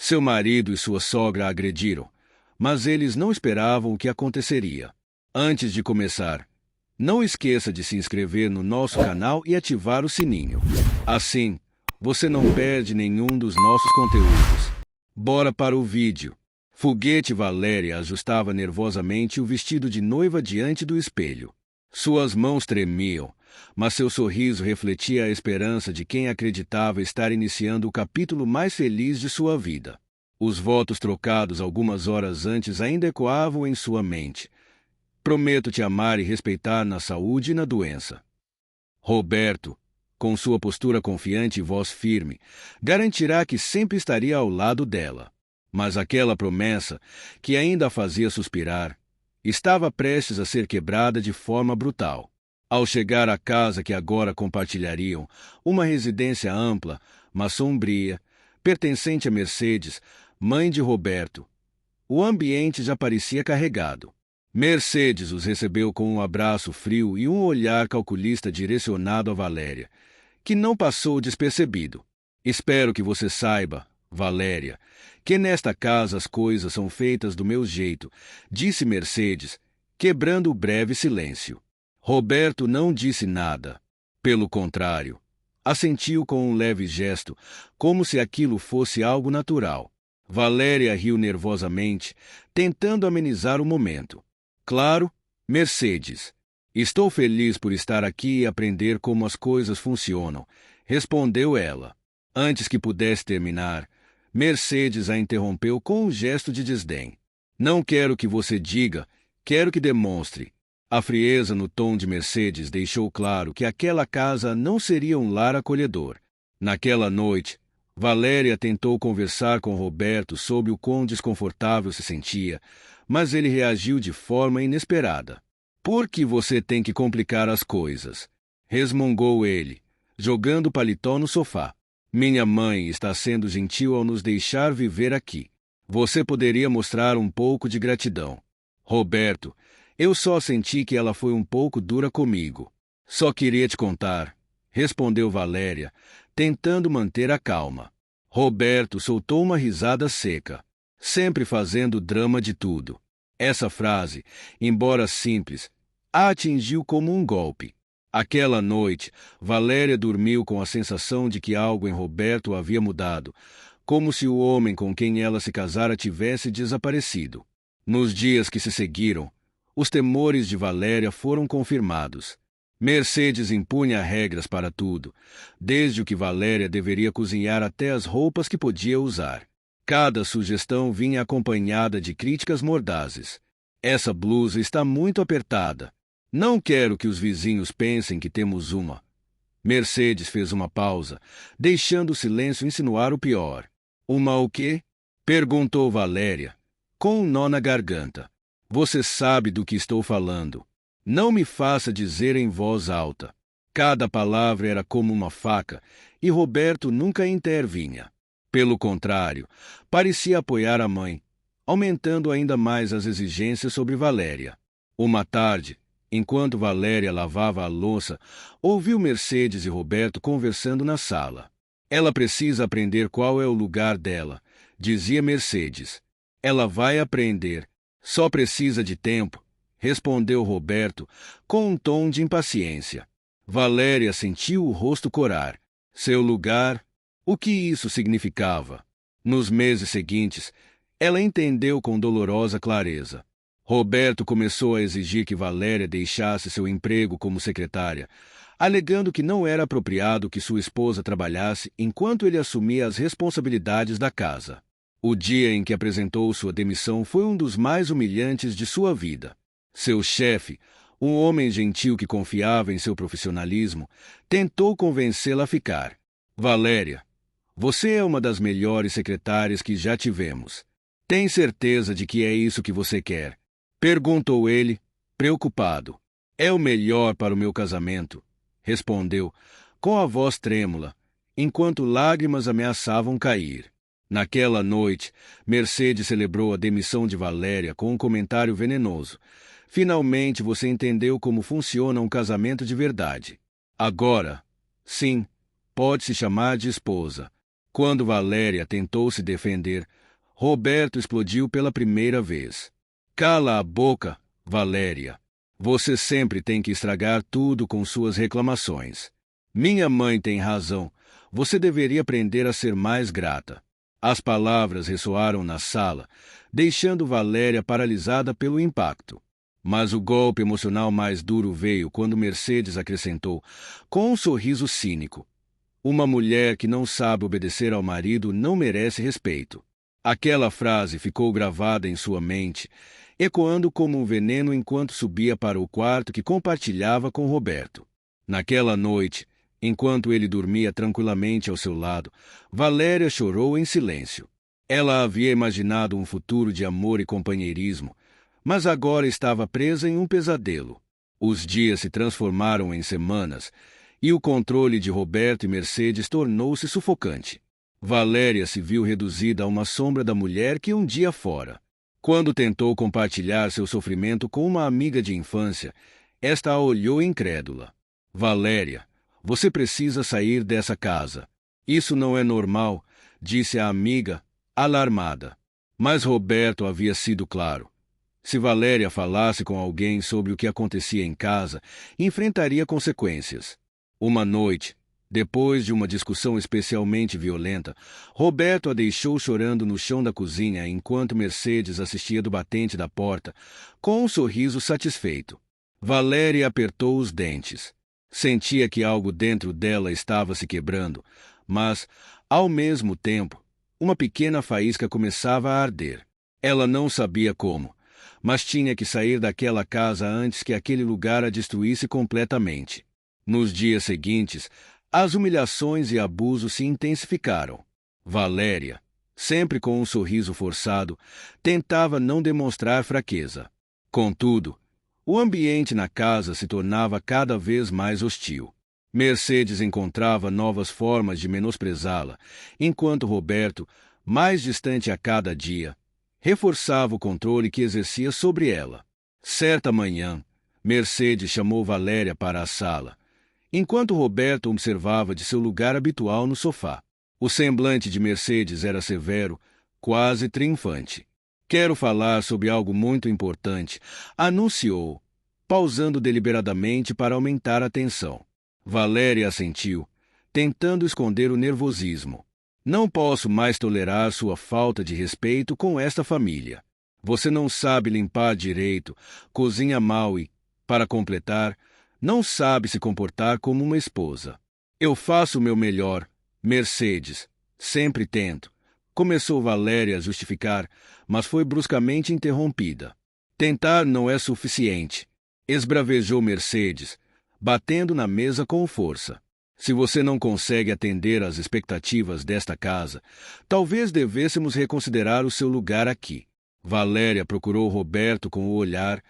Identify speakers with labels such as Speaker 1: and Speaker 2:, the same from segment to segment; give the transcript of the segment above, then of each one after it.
Speaker 1: Seu marido e sua sogra a agrediram, mas eles não esperavam o que aconteceria. Antes de começar, não esqueça de se inscrever no nosso canal e ativar o sininho. Assim, você não perde nenhum dos nossos conteúdos. Bora para o vídeo. Foguete Valéria ajustava nervosamente o vestido de noiva diante do espelho. Suas mãos tremiam, mas seu sorriso refletia a esperança de quem acreditava estar iniciando o capítulo mais feliz de sua vida. Os votos trocados algumas horas antes ainda ecoavam em sua mente. Prometo te amar e respeitar na saúde e na doença. Roberto, com sua postura confiante e voz firme, garantirá que sempre estaria ao lado dela. Mas aquela promessa, que ainda a fazia suspirar, estava prestes a ser quebrada de forma brutal. Ao chegar à casa que agora compartilhariam, uma residência ampla, mas sombria, pertencente a Mercedes, mãe de Roberto, o ambiente já parecia carregado. Mercedes os recebeu com um abraço frio e um olhar calculista direcionado a Valéria, que não passou despercebido. Espero que você saiba, Valéria, que nesta casa as coisas são feitas do meu jeito, disse Mercedes, quebrando o breve silêncio. Roberto não disse nada. Pelo contrário, assentiu com um leve gesto, como se aquilo fosse algo natural. Valéria riu nervosamente, tentando amenizar o momento. Claro, Mercedes. Estou feliz por estar aqui e aprender como as coisas funcionam, respondeu ela. Antes que pudesse terminar, Mercedes a interrompeu com um gesto de desdém. Não quero que você diga, quero que demonstre. A frieza no tom de Mercedes deixou claro que aquela casa não seria um lar acolhedor. Naquela noite, Valéria tentou conversar com Roberto sobre o quão desconfortável se sentia, mas ele reagiu de forma inesperada. Por que você tem que complicar as coisas? Resmungou ele, jogando o paletó no sofá. Minha mãe está sendo gentil ao nos deixar viver aqui. Você poderia mostrar um pouco de gratidão. Roberto, eu só senti que ela foi um pouco dura comigo. Só queria te contar, respondeu Valéria, tentando manter a calma. Roberto soltou uma risada seca, sempre fazendo drama de tudo. Essa frase, embora simples, a atingiu como um golpe. Aquela noite, Valéria dormiu com a sensação de que algo em Roberto havia mudado, como se o homem com quem ela se casara tivesse desaparecido. Nos dias que se seguiram, os temores de Valéria foram confirmados. Mercedes impunha regras para tudo, desde o que Valéria deveria cozinhar até as roupas que podia usar. Cada sugestão vinha acompanhada de críticas mordazes. Essa blusa está muito apertada. Não quero que os vizinhos pensem que temos uma. Mercedes fez uma pausa, deixando o silêncio insinuar o pior. Uma o quê? Perguntou Valéria, com um nó na garganta. Você sabe do que estou falando. Não me faça dizer em voz alta. Cada palavra era como uma faca, e Roberto nunca intervinha. Pelo contrário, parecia apoiar a mãe, aumentando ainda mais as exigências sobre Valéria. Uma tarde, enquanto Valéria lavava a louça, ouviu Mercedes e Roberto conversando na sala. Ela precisa aprender qual é o lugar dela, dizia Mercedes. Ela vai aprender. Só precisa de tempo, respondeu Roberto, com um tom de impaciência. Valéria sentiu o rosto corar. Seu lugar? O que isso significava? Nos meses seguintes, ela entendeu com dolorosa clareza. Roberto começou a exigir que Valéria deixasse seu emprego como secretária, alegando que não era apropriado que sua esposa trabalhasse enquanto ele assumia as responsabilidades da casa. O dia em que apresentou sua demissão foi um dos mais humilhantes de sua vida. Seu chefe, um homem gentil que confiava em seu profissionalismo, tentou convencê-la a ficar. Valéria, você é uma das melhores secretárias que já tivemos. Tem certeza de que é isso que você quer? Perguntou ele, preocupado. É o melhor para o meu casamento, respondeu, com a voz trêmula, enquanto lágrimas ameaçavam cair. Naquela noite, Mercedes celebrou a demissão de Valéria com um comentário venenoso. Finalmente você entendeu como funciona um casamento de verdade. Agora, sim, pode se chamar de esposa. Quando Valéria tentou se defender, Roberto explodiu pela primeira vez. Cala a boca, Valéria. Você sempre tem que estragar tudo com suas reclamações. Minha mãe tem razão. Você deveria aprender a ser mais grata. As palavras ressoaram na sala, deixando Valéria paralisada pelo impacto. Mas o golpe emocional mais duro veio quando Mercedes acrescentou, com um sorriso cínico: uma mulher que não sabe obedecer ao marido não merece respeito. Aquela frase ficou gravada em sua mente, ecoando como um veneno enquanto subia para o quarto que compartilhava com Roberto. Naquela noite, enquanto ele dormia tranquilamente ao seu lado, Valéria chorou em silêncio. Ela havia imaginado um futuro de amor e companheirismo, mas agora estava presa em um pesadelo. Os dias se transformaram em semanas, e o controle de Roberto e Mercedes tornou-se sufocante. Valéria se viu reduzida a uma sombra da mulher que um dia fora. Quando tentou compartilhar seu sofrimento com uma amiga de infância, esta a olhou incrédula. Valéria, você precisa sair dessa casa. Isso não é normal, disse a amiga, alarmada. Mas Roberto havia sido claro. Se Valéria falasse com alguém sobre o que acontecia em casa, enfrentaria consequências. Uma noite, depois de uma discussão especialmente violenta, Roberto a deixou chorando no chão da cozinha enquanto Mercedes assistia do batente da porta, com um sorriso satisfeito. Valéria apertou os dentes. Sentia que algo dentro dela estava se quebrando, mas, ao mesmo tempo, uma pequena faísca começava a arder. Ela não sabia como, mas tinha que sair daquela casa antes que aquele lugar a destruísse completamente. Nos dias seguintes, as humilhações e abusos se intensificaram. Valéria, sempre com um sorriso forçado, tentava não demonstrar fraqueza. Contudo, o ambiente na casa se tornava cada vez mais hostil. Mercedes encontrava novas formas de menosprezá-la, enquanto Roberto, mais distante a cada dia, reforçava o controle que exercia sobre ela. Certa manhã, Mercedes chamou Valéria para a sala, enquanto Roberto observava de seu lugar habitual no sofá. O semblante de Mercedes era severo, quase triunfante. Quero falar sobre algo muito importante, anunciou, pausando deliberadamente para aumentar a tensão. Valéria assentiu, tentando esconder o nervosismo. Não posso mais tolerar sua falta de respeito com esta família. Você não sabe limpar direito, cozinha mal e, para completar, não sabe se comportar como uma esposa. Eu faço o meu melhor, Mercedes. Sempre tento. Começou Valéria a justificar, mas foi bruscamente interrompida. Tentar não é suficiente, esbravejou Mercedes, batendo na mesa com força. Se você não consegue atender às expectativas desta casa, talvez devêssemos reconsiderar o seu lugar aqui. Valéria procurou Roberto com o olhar,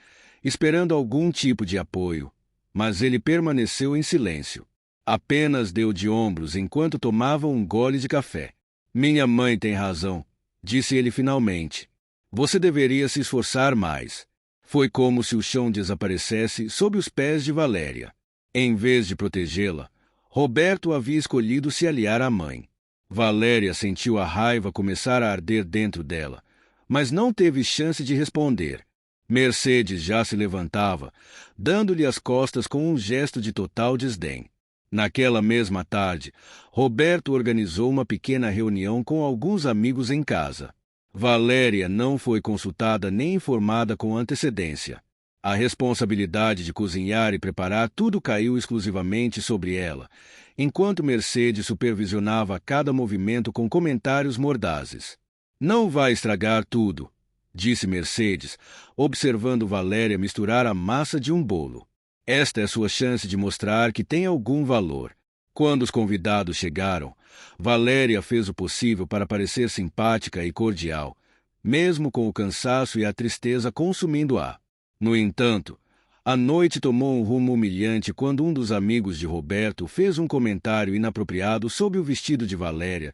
Speaker 1: esperando algum tipo de apoio, mas ele permaneceu em silêncio. Apenas deu de ombros enquanto tomava um gole de café. Minha mãe tem razão, disse ele finalmente. Você deveria se esforçar mais. Foi como se o chão desaparecesse sob os pés de Valéria. Em vez de protegê-la, Roberto havia escolhido se aliar à mãe. Valéria sentiu a raiva começar a arder dentro dela, mas não teve chance de responder. Mercedes já se levantava, dando-lhe as costas com um gesto de total desdém. Naquela mesma tarde, Roberto organizou uma pequena reunião com alguns amigos em casa. Valéria não foi consultada nem informada com antecedência. A responsabilidade de cozinhar e preparar tudo caiu exclusivamente sobre ela, enquanto Mercedes supervisionava cada movimento com comentários mordazes. Não vai estragar tudo, disse Mercedes, observando Valéria misturar a massa de um bolo. Esta é sua chance de mostrar que tem algum valor. Quando os convidados chegaram, Valéria fez o possível para parecer simpática e cordial, mesmo com o cansaço e a tristeza consumindo-a. No entanto, a noite tomou um rumo humilhante quando um dos amigos de Roberto fez um comentário inapropriado sobre o vestido de Valéria,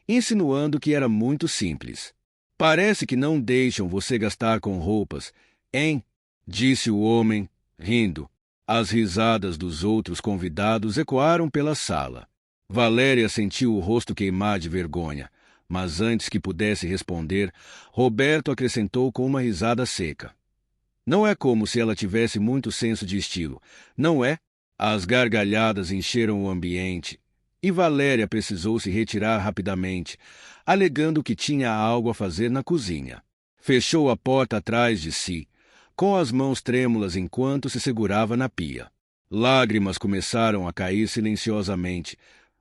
Speaker 1: insinuando que era muito simples. Parece que não deixam você gastar com roupas, hein? Disse o homem, rindo. As risadas dos outros convidados ecoaram pela sala. Valéria sentiu o rosto queimar de vergonha, mas antes que pudesse responder, Roberto acrescentou com uma risada seca. Não é como se ela tivesse muito senso de estilo, não é? As gargalhadas encheram o ambiente, e Valéria precisou se retirar rapidamente, alegando que tinha algo a fazer na cozinha. Fechou a porta atrás de si, com as mãos trêmulas enquanto se segurava na pia. Lágrimas começaram a cair silenciosamente,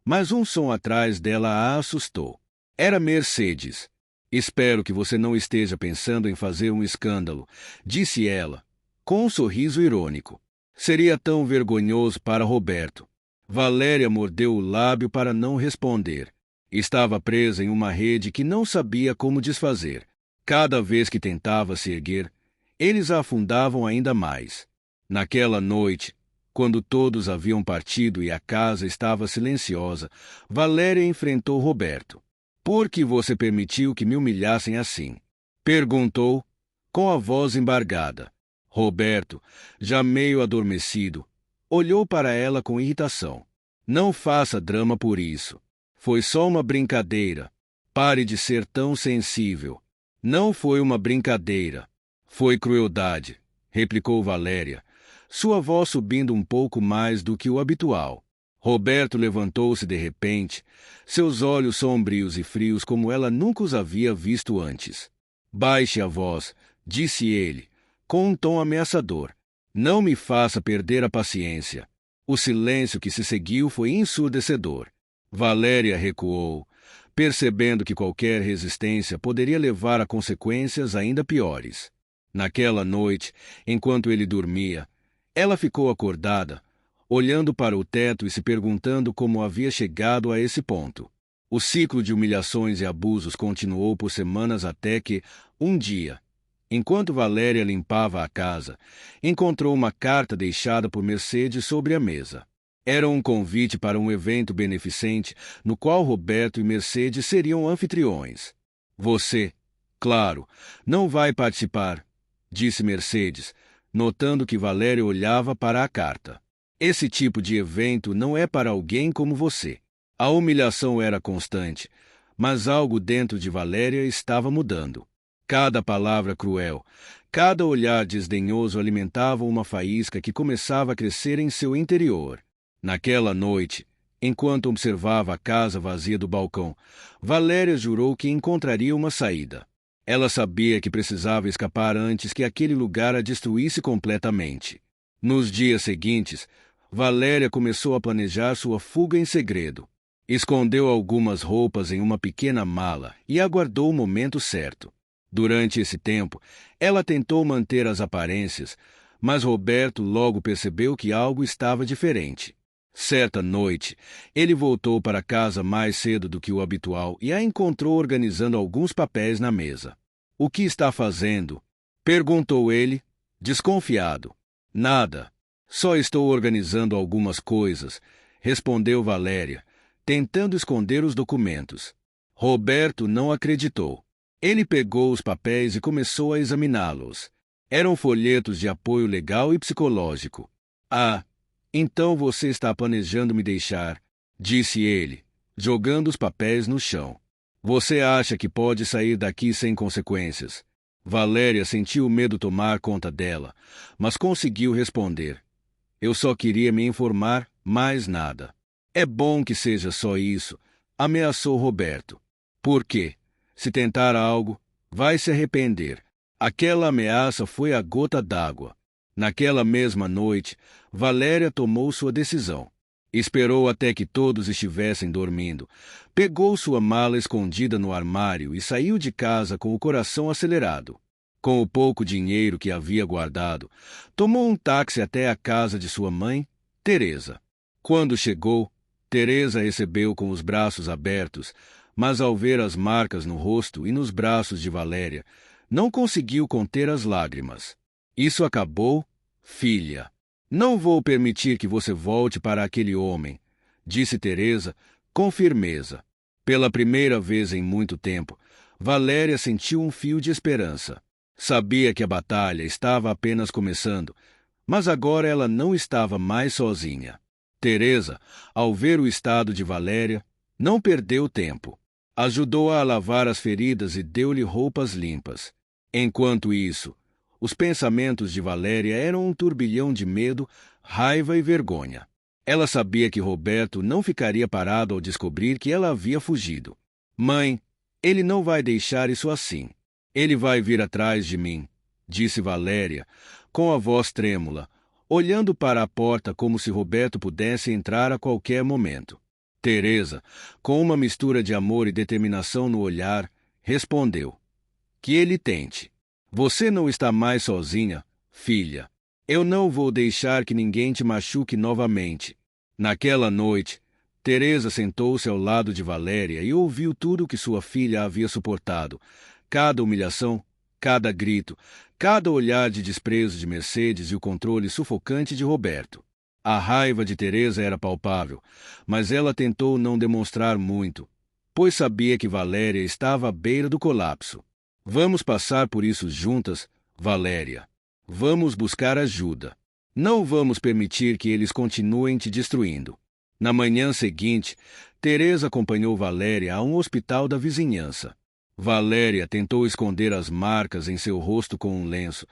Speaker 1: mas um som atrás dela a assustou. Era Mercedes. Espero que você não esteja pensando em fazer um escândalo, disse ela, com um sorriso irônico. Seria tão vergonhoso para Roberto. Valéria mordeu o lábio para não responder. Estava presa em uma rede que não sabia como desfazer. Cada vez que tentava se erguer, eles a afundavam ainda mais. Naquela noite, quando todos haviam partido e a casa estava silenciosa, Valéria enfrentou Roberto. Por que você permitiu que me humilhassem assim? Perguntou, com a voz embargada. Roberto, já meio adormecido, olhou para ela com irritação. Não faça drama por isso. Foi só uma brincadeira. Pare de ser tão sensível. Não foi uma brincadeira. Foi crueldade, replicou Valéria, sua voz subindo um pouco mais do que o habitual. Roberto levantou-se de repente, seus olhos sombrios e frios como ela nunca os havia visto antes. Baixe a voz, disse ele, com um tom ameaçador. Não me faça perder a paciência. O silêncio que se seguiu foi ensurdecedor. Valéria recuou, percebendo que qualquer resistência poderia levar a consequências ainda piores. Naquela noite, enquanto ele dormia, ela ficou acordada, olhando para o teto e se perguntando como havia chegado a esse ponto. O ciclo de humilhações e abusos continuou por semanas até que, um dia, enquanto Valéria limpava a casa, encontrou uma carta deixada por Mercedes sobre a mesa. Era um convite para um evento beneficente no qual Roberto e Mercedes seriam anfitriões. Você, claro, não vai participar, disse Mercedes, notando que Valéria olhava para a carta. Esse tipo de evento não é para alguém como você. A humilhação era constante, mas algo dentro de Valéria estava mudando. Cada palavra cruel, cada olhar desdenhoso alimentavam uma faísca que começava a crescer em seu interior. Naquela noite, enquanto observava a casa vazia do balcão, Valéria jurou que encontraria uma saída. Ela sabia que precisava escapar antes que aquele lugar a destruísse completamente. Nos dias seguintes, Valéria começou a planejar sua fuga em segredo. Escondeu algumas roupas em uma pequena mala e aguardou o momento certo. Durante esse tempo, ela tentou manter as aparências, mas Roberto logo percebeu que algo estava diferente. Certa noite, ele voltou para casa mais cedo do que o habitual e a encontrou organizando alguns papéis na mesa. — O que está fazendo? Perguntou ele, desconfiado. — Nada. Só estou organizando algumas coisas, respondeu Valéria, tentando esconder os documentos. Roberto não acreditou. Ele pegou os papéis e começou a examiná-los. Eram folhetos de apoio legal e psicológico. — Ah, então você está planejando me deixar, disse ele, jogando os papéis no chão. Você acha que pode sair daqui sem consequências? Valéria sentiu o medo tomar conta dela, mas conseguiu responder. Eu só queria me informar, mais nada. É bom que seja só isso, ameaçou Roberto. Por quê? Se tentar algo, vai se arrepender. Aquela ameaça foi a gota d'água. Naquela mesma noite, Valéria tomou sua decisão. Esperou até que todos estivessem dormindo, pegou sua mala escondida no armário e saiu de casa com o coração acelerado. Com o pouco dinheiro que havia guardado, tomou um táxi até a casa de sua mãe, Teresa. Quando chegou, Teresa recebeu com os braços abertos, mas ao ver as marcas no rosto e nos braços de Valéria, não conseguiu conter as lágrimas. Isso acabou, filha. Não vou permitir que você volte para aquele homem, disse Teresa com firmeza. Pela primeira vez em muito tempo, Valéria sentiu um fio de esperança. Sabia que a batalha estava apenas começando, mas agora ela não estava mais sozinha. Teresa, ao ver o estado de Valéria, não perdeu tempo. Ajudou-a a lavar as feridas e deu-lhe roupas limpas. Enquanto isso, os pensamentos de Valéria eram um turbilhão de medo, raiva e vergonha. Ela sabia que Roberto não ficaria parado ao descobrir que ela havia fugido. Mãe, ele não vai deixar isso assim. Ele vai vir atrás de mim, disse Valéria, com a voz trêmula, olhando para a porta como se Roberto pudesse entrar a qualquer momento. Teresa, com uma mistura de amor e determinação no olhar, respondeu: que ele tente. Você não está mais sozinha, filha. Eu não vou deixar que ninguém te machuque novamente. Naquela noite, Teresa sentou-se ao lado de Valéria e ouviu tudo o que sua filha havia suportado. Cada humilhação, cada grito, cada olhar de desprezo de Mercedes e o controle sufocante de Roberto. A raiva de Teresa era palpável, mas ela tentou não demonstrar muito, pois sabia que Valéria estava à beira do colapso. Vamos passar por isso juntas, Valéria. Vamos buscar ajuda. Não vamos permitir que eles continuem te destruindo. Na manhã seguinte, Teresa acompanhou Valéria a um hospital da vizinhança. Valéria tentou esconder as marcas em seu rosto com um lenço,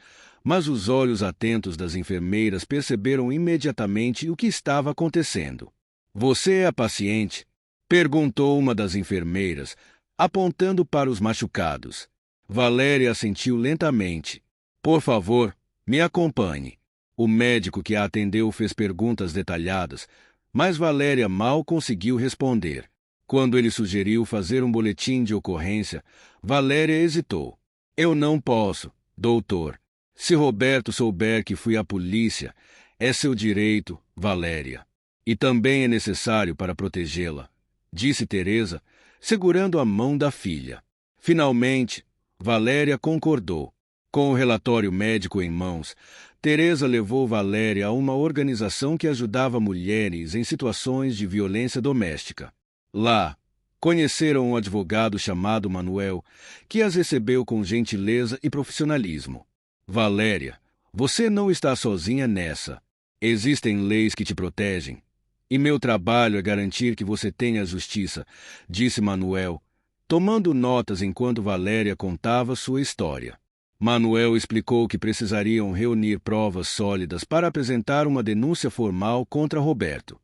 Speaker 1: mas os olhos atentos das enfermeiras perceberam imediatamente o que estava acontecendo. Você é a paciente? Perguntou uma das enfermeiras, apontando para os machucados. Valéria assentiu lentamente. Por favor, me acompanhe. O médico que a atendeu fez perguntas detalhadas, mas Valéria mal conseguiu responder. Quando ele sugeriu fazer um boletim de ocorrência, Valéria hesitou. Eu não posso, doutor. Se Roberto souber que fui à polícia, é seu direito, Valéria. E também é necessário para protegê-la, disse Teresa, segurando a mão da filha. Finalmente, Valéria concordou. Com o relatório médico em mãos, Teresa levou Valéria a uma organização que ajudava mulheres em situações de violência doméstica. Lá, conheceram um advogado chamado Manuel, que as recebeu com gentileza e profissionalismo. Valéria, você não está sozinha nessa. Existem leis que te protegem. E meu trabalho é garantir que você tenha justiça, disse Manuel, tomando notas enquanto Valéria contava sua história. Manuel explicou que precisariam reunir provas sólidas para apresentar uma denúncia formal contra Roberto.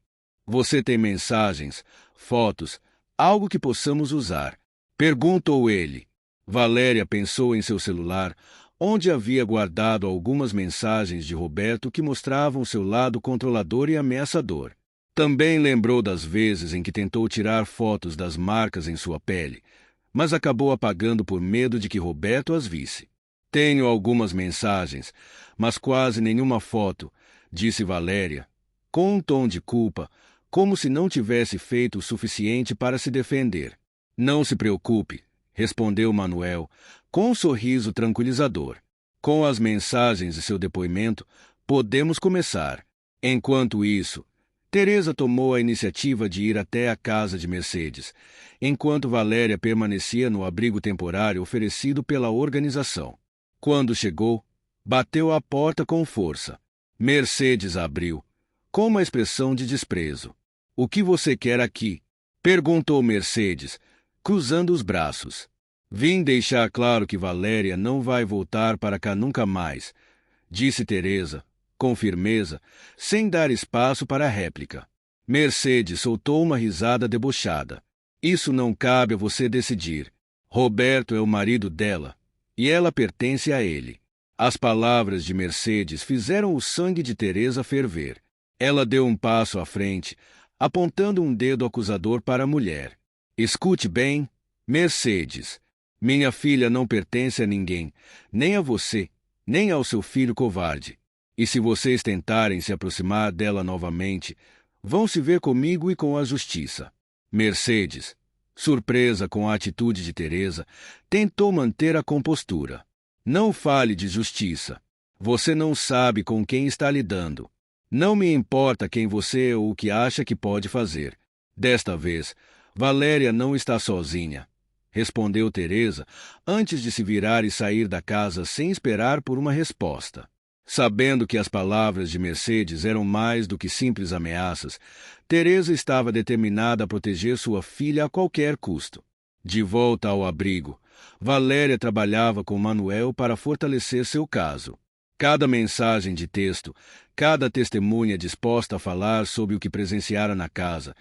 Speaker 1: Você tem mensagens, fotos, algo que possamos usar? Perguntou ele. Valéria pensou em seu celular, onde havia guardado algumas mensagens de Roberto que mostravam seu lado controlador e ameaçador. Também lembrou das vezes em que tentou tirar fotos das marcas em sua pele, mas acabou apagando por medo de que Roberto as visse. Tenho algumas mensagens, mas quase nenhuma foto, disse Valéria, com um tom de culpa, como se não tivesse feito o suficiente para se defender. Não se preocupe, respondeu Manuel, com um sorriso tranquilizador. Com as mensagens e seu depoimento, podemos começar. Enquanto isso, Teresa tomou a iniciativa de ir até a casa de Mercedes, enquanto Valéria permanecia no abrigo temporário oferecido pela organização. Quando chegou, bateu à porta com força. Mercedes abriu, com uma expressão de desprezo. O que você quer aqui? Perguntou Mercedes, cruzando os braços. Vim deixar claro que Valéria não vai voltar para cá nunca mais, disse Teresa, com firmeza, sem dar espaço para a réplica. Mercedes soltou uma risada debochada. Isso não cabe a você decidir. Roberto é o marido dela, e ela pertence a ele. As palavras de Mercedes fizeram o sangue de Teresa ferver. Ela deu um passo à frente, apontando um dedo acusador para a mulher. Escute bem, Mercedes. Minha filha não pertence a ninguém, nem a você, nem ao seu filho covarde. E se vocês tentarem se aproximar dela novamente, vão se ver comigo e com a justiça. Mercedes, surpresa com a atitude de Teresa, tentou manter a compostura. Não fale de justiça. Você não sabe com quem está lidando. Não me importa quem você é ou o que acha que pode fazer. Desta vez, Valéria não está sozinha, respondeu Teresa, antes de se virar e sair da casa sem esperar por uma resposta. Sabendo que as palavras de Mercedes eram mais do que simples ameaças, Teresa estava determinada a proteger sua filha a qualquer custo. De volta ao abrigo, Valéria trabalhava com Manuel para fortalecer seu caso. Cada mensagem de texto, cada testemunha disposta a falar sobre o que presenciara na casa,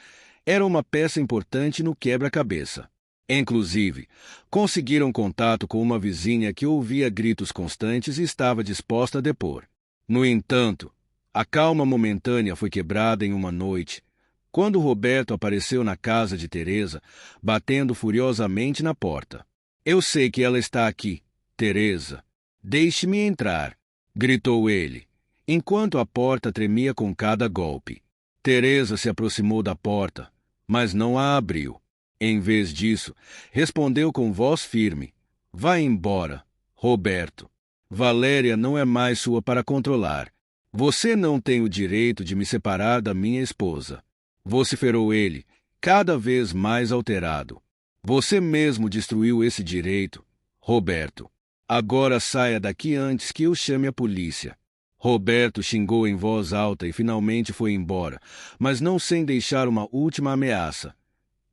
Speaker 1: era uma peça importante no quebra-cabeça. Inclusive, conseguiram contato com uma vizinha que ouvia gritos constantes e estava disposta a depor. No entanto, a calma momentânea foi quebrada em uma noite, quando Roberto apareceu na casa de Teresa, batendo furiosamente na porta. "Eu sei que ela está aqui, Teresa. Deixe-me entrar", gritou ele, enquanto a porta tremia com cada golpe. Teresa se aproximou da porta, mas não a abriu. Em vez disso, respondeu com voz firme: "Vá embora, Roberto. Valéria não é mais sua para controlar. Você não tem o direito de me separar da minha esposa", vociferou ele, cada vez mais alterado. "Você mesmo destruiu esse direito, Roberto. Agora saia daqui antes que eu chame a polícia." Roberto xingou em voz alta e finalmente foi embora, mas não sem deixar uma última ameaça: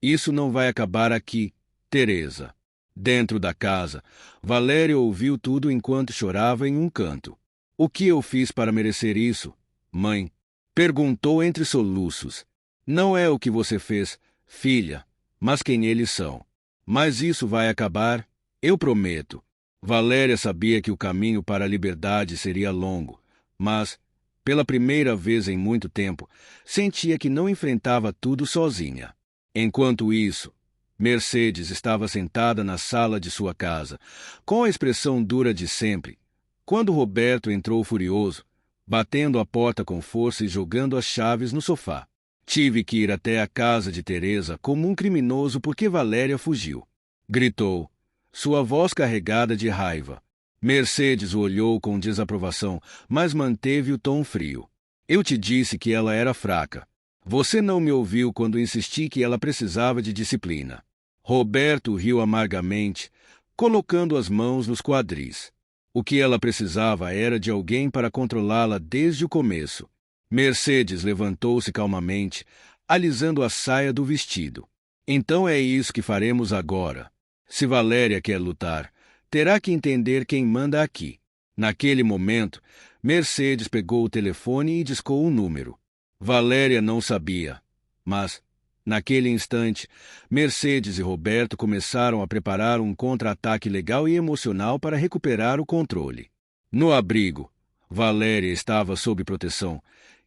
Speaker 1: "Isso não vai acabar aqui, Teresa." Dentro da casa, Valéria ouviu tudo enquanto chorava em um canto. "O que eu fiz para merecer isso, mãe?" perguntou entre soluços. "Não é o que você fez, filha, mas quem eles são. Mas isso vai acabar, eu prometo." Valéria sabia que o caminho para a liberdade seria longo, mas, pela primeira vez em muito tempo, sentia que não enfrentava tudo sozinha. Enquanto isso, Mercedes estava sentada na sala de sua casa, com a expressão dura de sempre, quando Roberto entrou furioso, batendo a porta com força e jogando as chaves no sofá. "Tive que ir até a casa de Teresa como um criminoso porque Valéria fugiu", gritou, sua voz carregada de raiva. Mercedes o olhou com desaprovação, mas manteve o tom frio. "Eu te disse que ela era fraca. Você não me ouviu quando insisti que ela precisava de disciplina." Roberto riu amargamente, colocando as mãos nos quadris. O que ela precisava era de alguém para controlá-la desde o começo. Mercedes levantou-se calmamente, alisando a saia do vestido. "Então é isso que faremos agora. Se Valéria quer lutar, terá que entender quem manda aqui." Naquele momento, Mercedes pegou o telefone e discou um número. Valéria não sabia, mas, naquele instante, Mercedes e Roberto começaram a preparar um contra-ataque legal e emocional para recuperar o controle. No abrigo, Valéria estava sob proteção,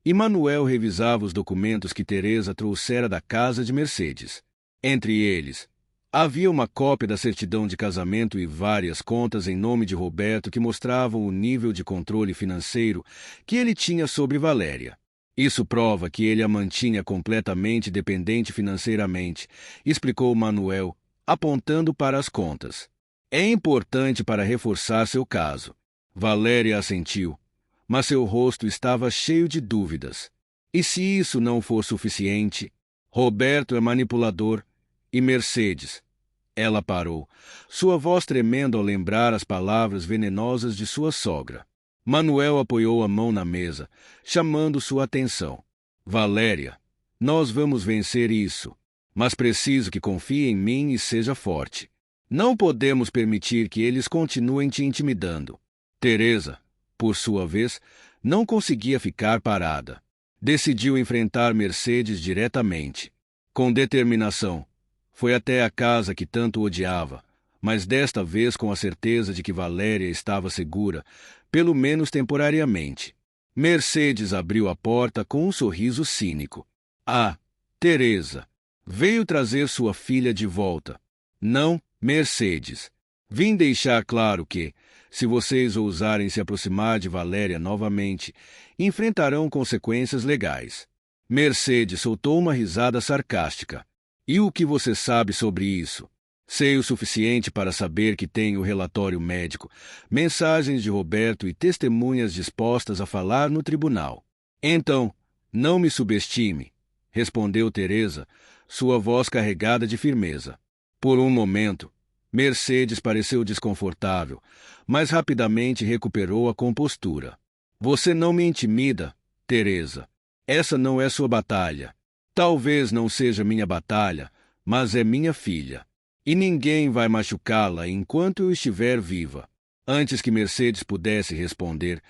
Speaker 1: e Manuel revisava os documentos que Teresa trouxera da casa de Mercedes. Entre eles, havia uma cópia da certidão de casamento e várias contas em nome de Roberto que mostravam o nível de controle financeiro que ele tinha sobre Valéria. "Isso prova que ele a mantinha completamente dependente financeiramente", explicou Manuel, apontando para as contas. "É importante para reforçar seu caso." Valéria assentiu, mas seu rosto estava cheio de dúvidas. "E se isso não for suficiente? Roberto é manipulador. E Mercedes?" Ela parou, sua voz tremendo ao lembrar as palavras venenosas de sua sogra. Manuel apoiou a mão na mesa, chamando sua atenção. "Valéria, nós vamos vencer isso, mas preciso que confie em mim e seja forte. Não podemos permitir que eles continuem te intimidando." Teresa, por sua vez, não conseguia ficar parada. Decidiu enfrentar Mercedes diretamente. Com determinação, foi até a casa que tanto odiava, mas desta vez com a certeza de que Valéria estava segura, pelo menos temporariamente. Mercedes abriu a porta com um sorriso cínico. "Ah, Teresa, veio trazer sua filha de volta." "Não, Mercedes. Vim deixar claro que, se vocês ousarem se aproximar de Valéria novamente, enfrentarão consequências legais." Mercedes soltou uma risada sarcástica. "E o que você sabe sobre isso?" "Sei o suficiente para saber que tenho o relatório médico, mensagens de Roberto e testemunhas dispostas a falar no tribunal." "Então, não me subestime", respondeu Teresa, sua voz carregada de firmeza. Por um momento, Mercedes pareceu desconfortável, mas rapidamente recuperou a compostura. Você não me intimida, Teresa. Essa não é sua batalha. Talvez não seja minha batalha, mas é minha filha. E ninguém vai machucá-la enquanto eu estiver viva. Antes que Mercedes pudesse responder,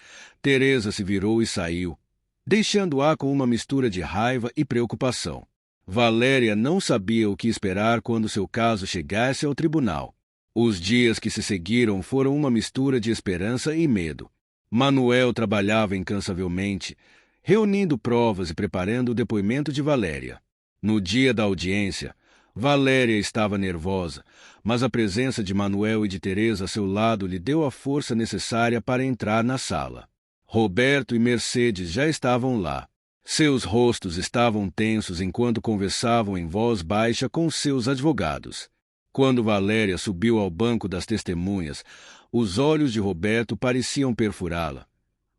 Speaker 1: Teresa se virou e saiu, deixando-a com uma mistura de raiva e preocupação. Valéria não sabia o que esperar quando seu caso chegasse ao tribunal. Os dias que se seguiram foram uma mistura de esperança e medo. Manuel trabalhava incansavelmente, reunindo provas e preparando o depoimento de Valéria. No dia da audiência, Valéria estava nervosa, mas a presença de Manuel e de Teresa a seu lado lhe deu a força necessária para entrar na sala. Roberto e Mercedes já estavam lá. Seus rostos estavam tensos enquanto conversavam em voz baixa com seus advogados. Quando Valéria subiu ao banco das testemunhas, os olhos de Roberto pareciam perfurá-la.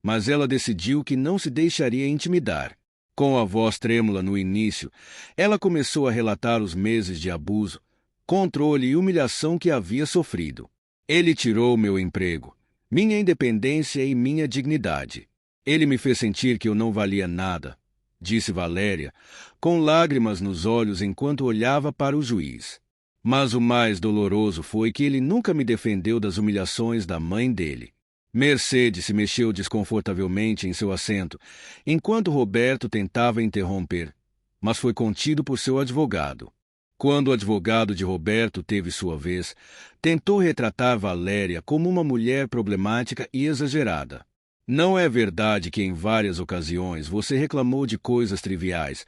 Speaker 1: Mas ela decidiu que não se deixaria intimidar. Com a voz trêmula no início, ela começou a relatar os meses de abuso, controle e humilhação que havia sofrido. Ele tirou meu emprego, minha independência e minha dignidade. Ele me fez sentir que eu não valia nada, disse Valéria, com lágrimas nos olhos enquanto olhava para o juiz. Mas o mais doloroso foi que ele nunca me defendeu das humilhações da mãe dele. Mercedes se mexeu desconfortavelmente em seu assento, enquanto Roberto tentava interromper, mas foi contido por seu advogado. Quando o advogado de Roberto teve sua vez, tentou retratar Valéria como uma mulher problemática e exagerada. Não é verdade que em várias ocasiões você reclamou de coisas triviais,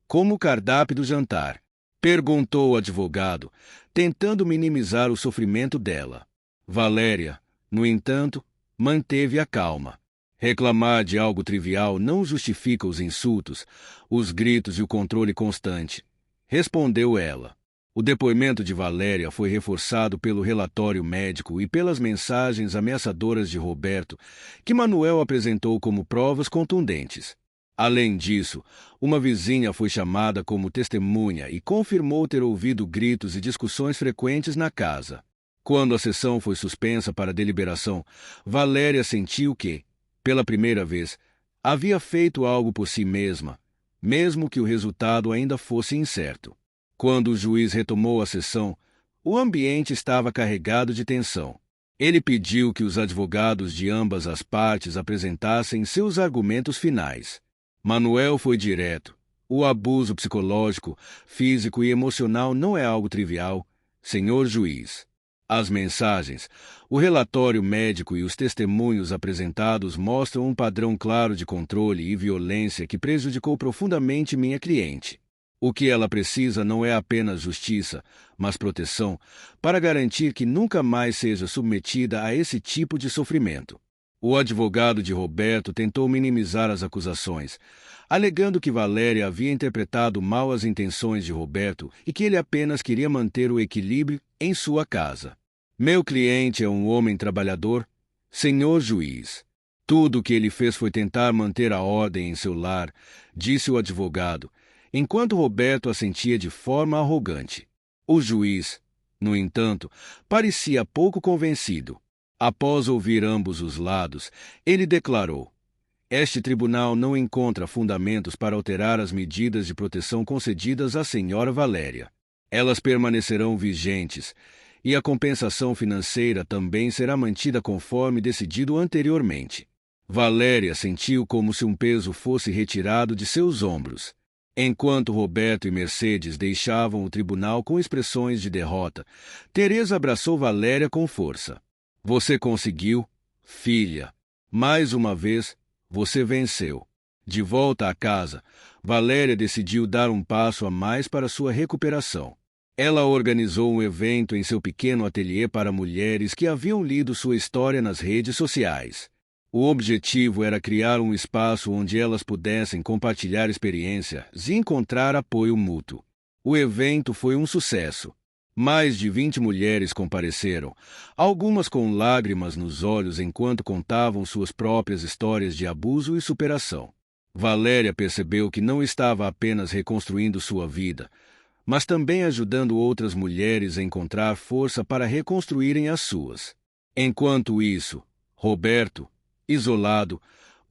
Speaker 1: como o cardápio do jantar? Perguntou o advogado, tentando minimizar o sofrimento dela. Valéria, no entanto, manteve a calma. Reclamar de algo trivial não justifica os insultos, os gritos e o controle constante, respondeu ela. O depoimento de Valéria foi reforçado pelo relatório médico e pelas mensagens ameaçadoras de Roberto, que Manuel apresentou como provas contundentes. Além disso, uma vizinha foi chamada como testemunha e confirmou ter ouvido gritos e discussões frequentes na casa. Quando a sessão foi suspensa para deliberação, Valéria sentiu que, pela primeira vez, havia feito algo por si mesma, mesmo que o resultado ainda fosse incerto. Quando o juiz retomou a sessão, o ambiente estava carregado de tensão. Ele pediu que os advogados de ambas as partes apresentassem seus argumentos finais. Manuel foi direto. O abuso psicológico, físico e emocional não é algo trivial, senhor juiz. As mensagens, o relatório médico e os testemunhos apresentados mostram um padrão claro de controle e violência que prejudicou profundamente minha cliente. O que ela precisa não é apenas justiça, mas proteção, para garantir que nunca mais seja submetida a esse tipo de sofrimento. O advogado de Roberto tentou minimizar as acusações, alegando que Valéria havia interpretado mal as intenções de Roberto e que ele apenas queria manter o equilíbrio em sua casa. Meu cliente é um homem trabalhador, senhor juiz. Tudo o que ele fez foi tentar manter a ordem em seu lar, disse o advogado, enquanto Roberto assentia de forma arrogante. O juiz, no entanto, parecia pouco convencido. Após ouvir ambos os lados, ele declarou: este tribunal não encontra fundamentos para alterar as medidas de proteção concedidas à senhora Valéria. Elas permanecerão vigentes, e a compensação financeira também será mantida conforme decidido anteriormente. Valéria sentiu como se um peso fosse retirado de seus ombros. Enquanto Roberto e Mercedes deixavam o tribunal com expressões de derrota, Teresa abraçou Valéria com força. Você conseguiu, filha. Mais uma vez, você venceu. De volta à casa, Valéria decidiu dar um passo a mais para sua recuperação. Ela organizou um evento em seu pequeno ateliê para mulheres que haviam lido sua história nas redes sociais. O objetivo era criar um espaço onde elas pudessem compartilhar experiências e encontrar apoio mútuo. O evento foi um sucesso. Mais de 20 mulheres compareceram, algumas com lágrimas nos olhos enquanto contavam suas próprias histórias de abuso e superação. Valéria percebeu que não estava apenas reconstruindo sua vida, mas também ajudando outras mulheres a encontrar força para reconstruírem as suas. Enquanto isso, Roberto, isolado,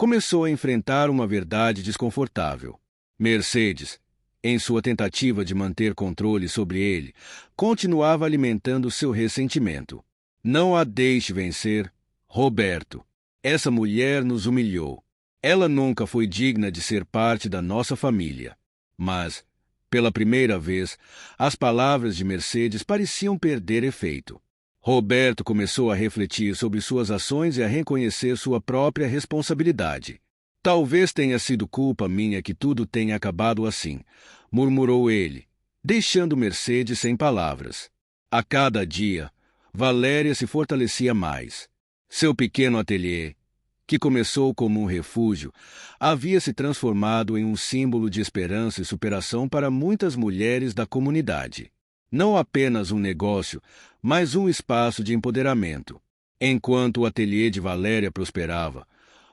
Speaker 1: começou a enfrentar uma verdade desconfortável. Mercedes, em sua tentativa de manter controle sobre ele, continuava alimentando seu ressentimento. Não a deixe vencer, Roberto. Essa mulher nos humilhou. Ela nunca foi digna de ser parte da nossa família. Mas, pela primeira vez, as palavras de Mercedes pareciam perder efeito. Roberto começou a refletir sobre suas ações e a reconhecer sua própria responsabilidade. Talvez tenha sido culpa minha que tudo tenha acabado assim, murmurou ele, deixando Mercedes sem palavras. A cada dia, Valéria se fortalecia mais. Seu pequeno ateliê, que começou como um refúgio, havia se transformado em um símbolo de esperança e superação para muitas mulheres da comunidade. Não apenas um negócio, mas um espaço de empoderamento. Enquanto o ateliê de Valéria prosperava,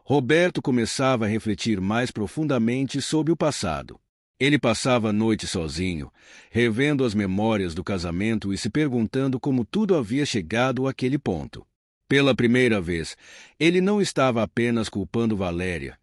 Speaker 1: Roberto começava a refletir mais profundamente sobre o passado. Ele passava a noite sozinho, revendo as memórias do casamento e se perguntando como tudo havia chegado àquele ponto. Pela primeira vez, ele não estava apenas culpando Valéria,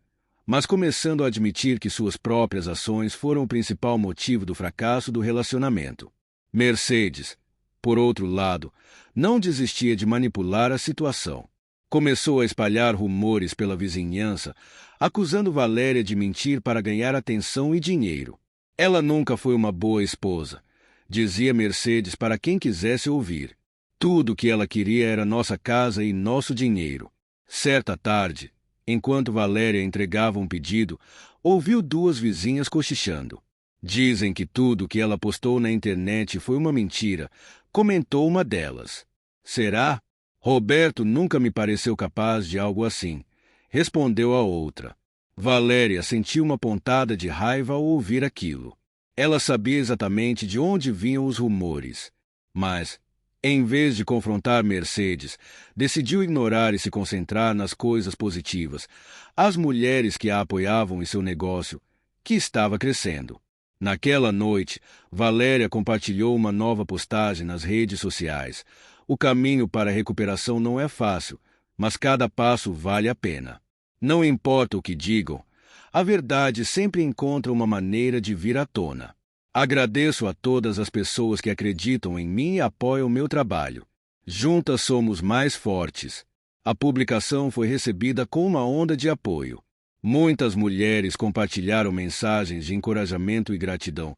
Speaker 1: mas começando a admitir que suas próprias ações foram o principal motivo do fracasso do relacionamento. Mercedes, por outro lado, não desistia de manipular a situação. Começou a espalhar rumores pela vizinhança, acusando Valéria de mentir para ganhar atenção e dinheiro. Ela nunca foi uma boa esposa, dizia Mercedes para quem quisesse ouvir. Tudo o que ela queria era nossa casa e nosso dinheiro. Certa tarde, enquanto Valéria entregava um pedido, ouviu duas vizinhas cochichando. Dizem que tudo o que ela postou na internet foi uma mentira, comentou uma delas. Será? Roberto nunca me pareceu capaz de algo assim, respondeu a outra. Valéria sentiu uma pontada de raiva ao ouvir aquilo. Ela sabia exatamente de onde vinham os rumores, mas, em vez de confrontar Mercedes, decidiu ignorar e se concentrar nas coisas positivas, as mulheres que a apoiavam em seu negócio, que estava crescendo. Naquela noite, Valéria compartilhou uma nova postagem nas redes sociais. O caminho para a recuperação não é fácil, mas cada passo vale a pena. Não importa o que digam, a verdade sempre encontra uma maneira de vir à tona. Agradeço a todas as pessoas que acreditam em mim e apoiam meu trabalho. Juntas somos mais fortes. A publicação foi recebida com uma onda de apoio. Muitas mulheres compartilharam mensagens de encorajamento e gratidão,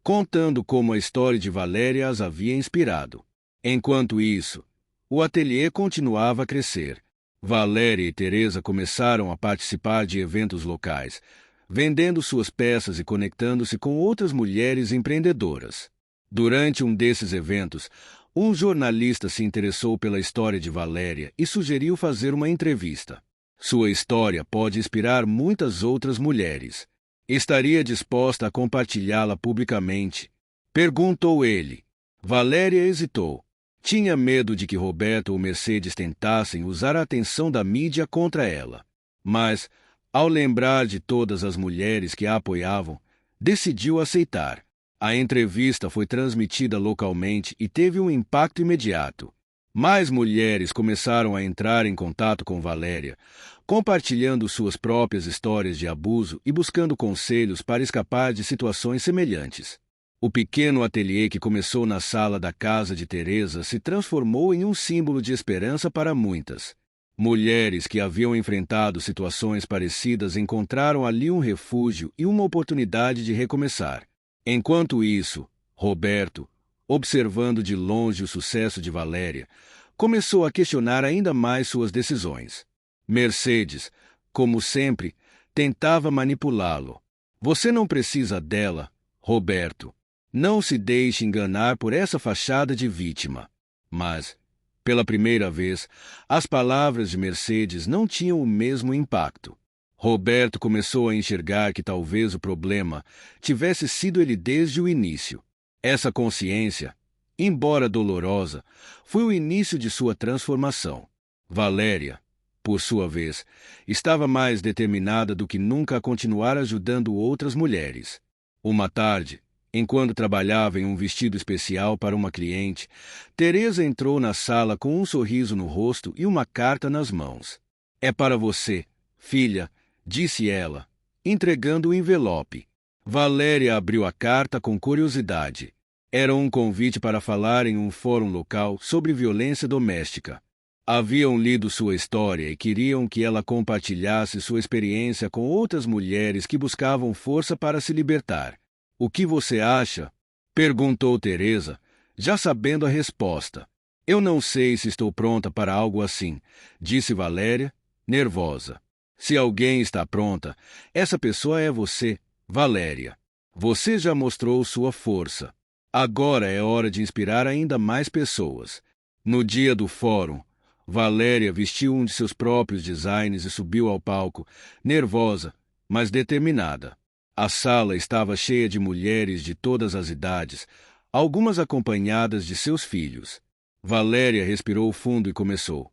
Speaker 1: contando como a história de Valéria as havia inspirado. Enquanto isso, o ateliê continuava a crescer. Valéria e Teresa começaram a participar de eventos locais, vendendo suas peças e conectando-se com outras mulheres empreendedoras. Durante um desses eventos, um jornalista se interessou pela história de Valéria e sugeriu fazer uma entrevista. Sua história pode inspirar muitas outras mulheres. Estaria disposta a compartilhá-la publicamente? Perguntou ele. Valéria hesitou. Tinha medo de que Roberto ou Mercedes tentassem usar a atenção da mídia contra ela. Mas, ao lembrar de todas as mulheres que a apoiavam, decidiu aceitar. A entrevista foi transmitida localmente e teve um impacto imediato. Mais mulheres começaram a entrar em contato com Valéria, compartilhando suas próprias histórias de abuso e buscando conselhos para escapar de situações semelhantes. O pequeno ateliê que começou na sala da casa de Teresa se transformou em um símbolo de esperança para muitas. Mulheres que haviam enfrentado situações parecidas encontraram ali um refúgio e uma oportunidade de recomeçar. Enquanto isso, Roberto, observando de longe o sucesso de Valéria, começou a questionar ainda mais suas decisões. Mercedes, como sempre, tentava manipulá-lo. Você não precisa dela, Roberto. Não se deixe enganar por essa fachada de vítima. Mas, pela primeira vez, as palavras de Mercedes não tinham o mesmo impacto. Roberto começou a enxergar que talvez o problema tivesse sido ele desde o início. Essa consciência, embora dolorosa, foi o início de sua transformação. Valéria, por sua vez, estava mais determinada do que nunca a continuar ajudando outras mulheres. Uma tarde, enquanto trabalhava em um vestido especial para uma cliente, Teresa entrou na sala com um sorriso no rosto e uma carta nas mãos. É para você, filha, disse ela, entregando o envelope. Valéria abriu a carta com curiosidade. Era um convite para falar em um fórum local sobre violência doméstica. Haviam lido sua história e queriam que ela compartilhasse sua experiência com outras mulheres que buscavam força para se libertar. O que você acha? Perguntou Teresa, já sabendo a resposta. Eu não sei se estou pronta para algo assim, disse Valéria, nervosa. Se alguém está pronta, essa pessoa é você, Valéria. Você já mostrou sua força. Agora é hora de inspirar ainda mais pessoas. No dia do fórum, Valéria vestiu um de seus próprios designs e subiu ao palco, nervosa, mas determinada. A sala estava cheia de mulheres de todas as idades, algumas acompanhadas de seus filhos. Valéria respirou fundo e começou.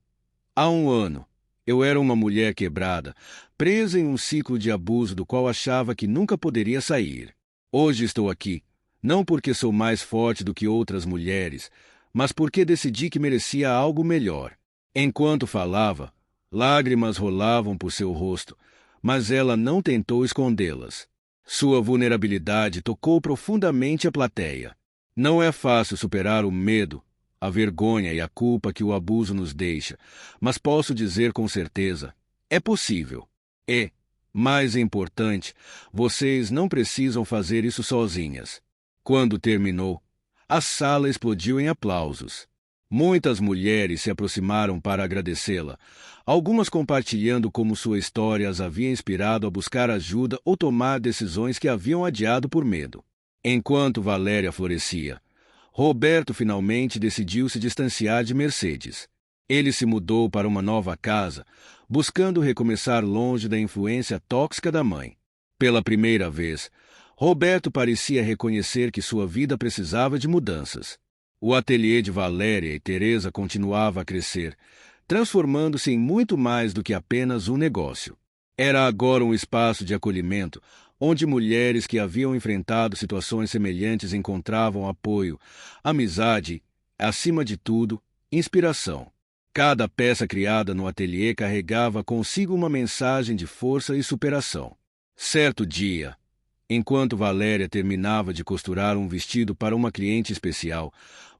Speaker 1: Há um ano, eu era uma mulher quebrada, presa em um ciclo de abuso do qual achava que nunca poderia sair. Hoje estou aqui, não porque sou mais forte do que outras mulheres, mas porque decidi que merecia algo melhor. Enquanto falava, lágrimas rolavam por seu rosto, mas ela não tentou escondê-las. Sua vulnerabilidade tocou profundamente a plateia. Não é fácil superar o medo, a vergonha e a culpa que o abuso nos deixa, mas posso dizer com certeza, é possível. E, mais importante, vocês não precisam fazer isso sozinhas. Quando terminou, a sala explodiu em aplausos. Muitas mulheres se aproximaram para agradecê-la, algumas compartilhando como sua história as havia inspirado a buscar ajuda ou tomar decisões que haviam adiado por medo. Enquanto Valéria florescia, Roberto finalmente decidiu se distanciar de Mercedes. Ele se mudou para uma nova casa, buscando recomeçar longe da influência tóxica da mãe. Pela primeira vez, Roberto parecia reconhecer que sua vida precisava de mudanças. O ateliê de Valéria e Teresa continuava a crescer, transformando-se em muito mais do que apenas um negócio. Era agora um espaço de acolhimento, onde mulheres que haviam enfrentado situações semelhantes encontravam apoio, amizade, acima de tudo, inspiração. Cada peça criada no ateliê carregava consigo uma mensagem de força e superação. Certo dia, enquanto Valéria terminava de costurar um vestido para uma cliente especial,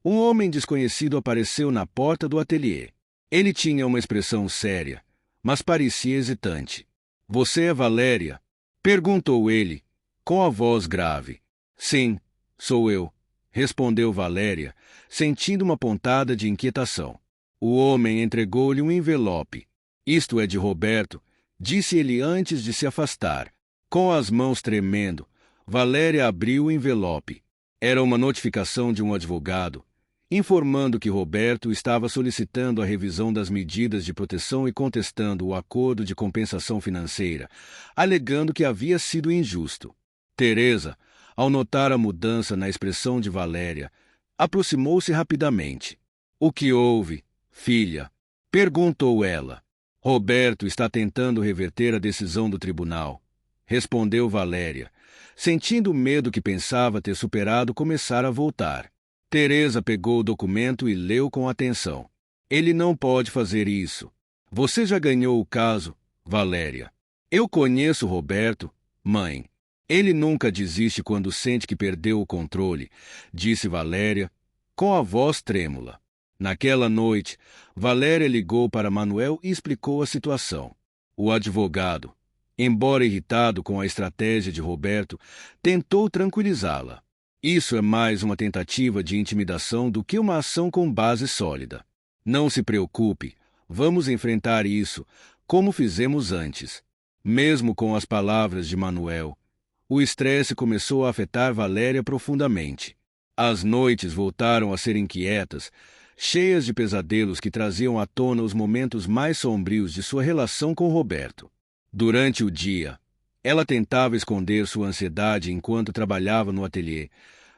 Speaker 1: um homem desconhecido apareceu na porta do ateliê. Ele tinha uma expressão séria, mas parecia hesitante. — Você é Valéria? Perguntou ele, com a voz grave. — Sim, sou eu, respondeu Valéria, sentindo uma pontada de inquietação. O homem entregou-lhe um envelope. — Isto é de Roberto, disse ele antes de se afastar. Com as mãos tremendo, Valéria abriu o envelope. Era uma notificação de um advogado, informando que Roberto estava solicitando a revisão das medidas de proteção e contestando o acordo de compensação financeira, alegando que havia sido injusto. Teresa, ao notar a mudança na expressão de Valéria, aproximou-se rapidamente. — O que houve, filha? Perguntou ela. — Roberto está tentando reverter a decisão do tribunal, respondeu Valéria, sentindo o medo que pensava ter superado começar a voltar. Teresa pegou o documento e leu com atenção. — Ele não pode fazer isso. Você já ganhou o caso, Valéria. Eu conheço Roberto, mãe. Ele nunca desiste quando sente que perdeu o controle, disse Valéria, com a voz trêmula. Naquela noite, Valéria ligou para Manuel e explicou a situação. O advogado, embora irritado com a estratégia de Roberto, tentou tranquilizá-la. Isso é mais uma tentativa de intimidação do que uma ação com base sólida. Não se preocupe, vamos enfrentar isso, como fizemos antes. Mesmo com as palavras de Manuel, o estresse começou a afetar Valéria profundamente. As noites voltaram a ser inquietas, cheias de pesadelos que traziam à tona os momentos mais sombrios de sua relação com Roberto. Durante o dia, ela tentava esconder sua ansiedade enquanto trabalhava no ateliê,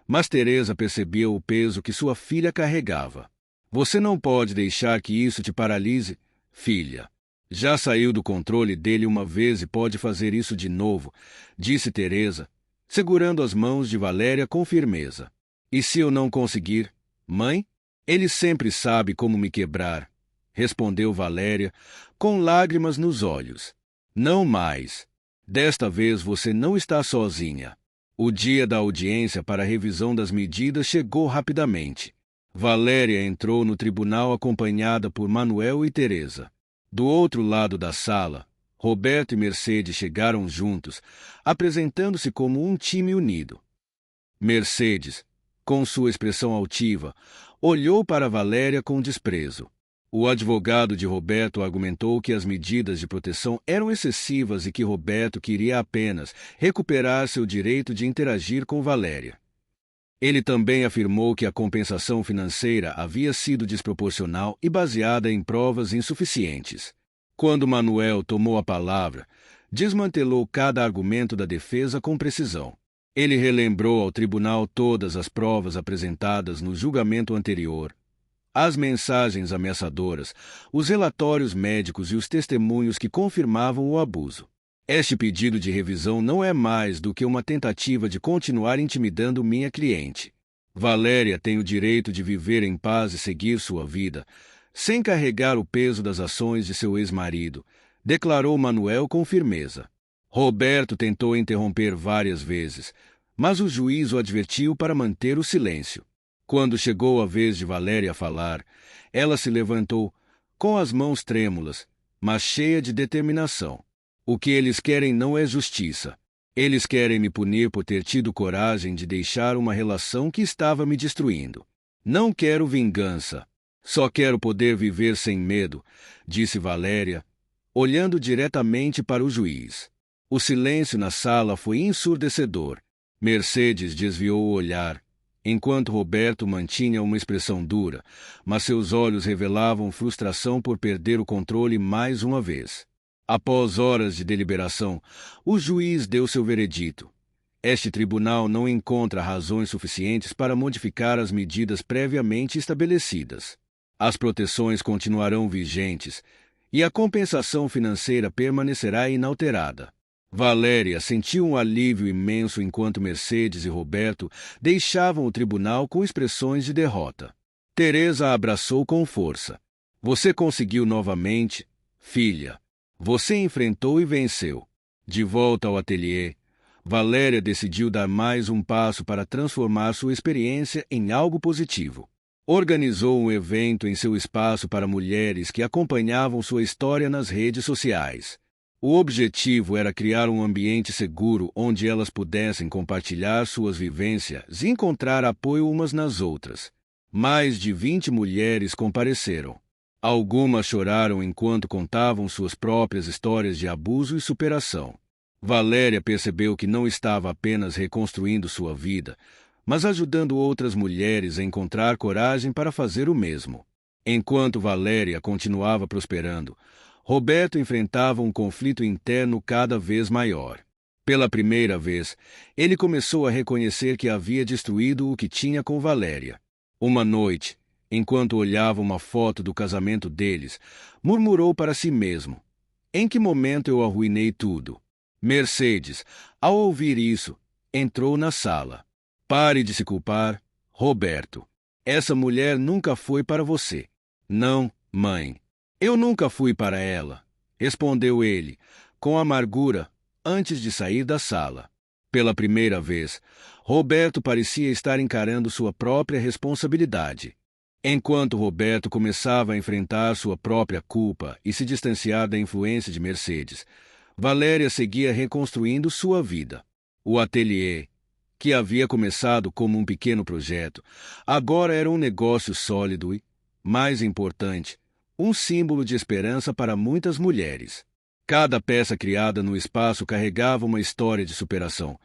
Speaker 1: mas Teresa percebia o peso que sua filha carregava. — Você não pode deixar que isso te paralise, filha. Já saiu do controle dele uma vez e pode fazer isso de novo, disse Teresa, segurando as mãos de Valéria com firmeza. — E se eu não conseguir, mãe? Ele sempre sabe como me quebrar, respondeu Valéria, com lágrimas nos olhos. Não mais. Desta vez você não está sozinha. O dia da audiência para a revisão das medidas chegou rapidamente. Valéria entrou no tribunal acompanhada por Manuel e Teresa. Do outro lado da sala, Roberto e Mercedes chegaram juntos, apresentando-se como um time unido. Mercedes, com sua expressão altiva, olhou para Valéria com desprezo. O advogado de Roberto argumentou que as medidas de proteção eram excessivas e que Roberto queria apenas recuperar seu direito de interagir com Valéria. Ele também afirmou que a compensação financeira havia sido desproporcional e baseada em provas insuficientes. Quando Manuel tomou a palavra, desmantelou cada argumento da defesa com precisão. Ele relembrou ao tribunal todas as provas apresentadas no julgamento anterior, as mensagens ameaçadoras, os relatórios médicos e os testemunhos que confirmavam o abuso. Este pedido de revisão não é mais do que uma tentativa de continuar intimidando minha cliente. Valéria tem o direito de viver em paz e seguir sua vida, sem carregar o peso das ações de seu ex-marido, declarou Manuel com firmeza. Roberto tentou interromper várias vezes, mas o juiz o advertiu para manter o silêncio. Quando chegou a vez de Valéria falar, ela se levantou, com as mãos trêmulas, mas cheia de determinação. O que eles querem não é justiça. Eles querem me punir por ter tido coragem de deixar uma relação que estava me destruindo. Não quero vingança. Só quero poder viver sem medo, disse Valéria, olhando diretamente para o juiz. O silêncio na sala foi ensurdecedor. Mercedes desviou o olhar, enquanto Roberto mantinha uma expressão dura, mas seus olhos revelavam frustração por perder o controle mais uma vez. Após horas de deliberação, o juiz deu seu veredito. Este tribunal não encontra razões suficientes para modificar as medidas previamente estabelecidas. As proteções continuarão vigentes e a compensação financeira permanecerá inalterada. Valéria sentiu um alívio imenso enquanto Mercedes e Roberto deixavam o tribunal com expressões de derrota. Teresa a abraçou com força. Você conseguiu novamente, filha. Você enfrentou e venceu. De volta ao ateliê, Valéria decidiu dar mais um passo para transformar sua experiência em algo positivo. Organizou um evento em seu espaço para mulheres que acompanhavam sua história nas redes sociais. O objetivo era criar um ambiente seguro onde elas pudessem compartilhar suas vivências e encontrar apoio umas nas outras. Mais de 20 mulheres compareceram. Algumas choraram enquanto contavam suas próprias histórias de abuso e superação. Valéria percebeu que não estava apenas reconstruindo sua vida, mas ajudando outras mulheres a encontrar coragem para fazer o mesmo. Enquanto Valéria continuava prosperando, Roberto enfrentava um conflito interno cada vez maior. Pela primeira vez, ele começou a reconhecer que havia destruído o que tinha com Valéria. Uma noite, enquanto olhava uma foto do casamento deles, murmurou para si mesmo: "Em que momento eu arruinei tudo?" Mercedes, ao ouvir isso, entrou na sala. "Pare de se culpar, Roberto. Essa mulher nunca foi para você." "Não, mãe. Eu nunca fui para ela", respondeu ele, com amargura, antes de sair da sala. Pela primeira vez, Roberto parecia estar encarando sua própria responsabilidade. Enquanto Roberto começava a enfrentar sua própria culpa e se distanciar da influência de Mercedes, Valéria seguia reconstruindo sua vida. O ateliê, que havia começado como um pequeno projeto, agora era um negócio sólido e, mais importante, um símbolo de esperança para muitas mulheres. Cada peça criada no espaço carregava uma história de superação,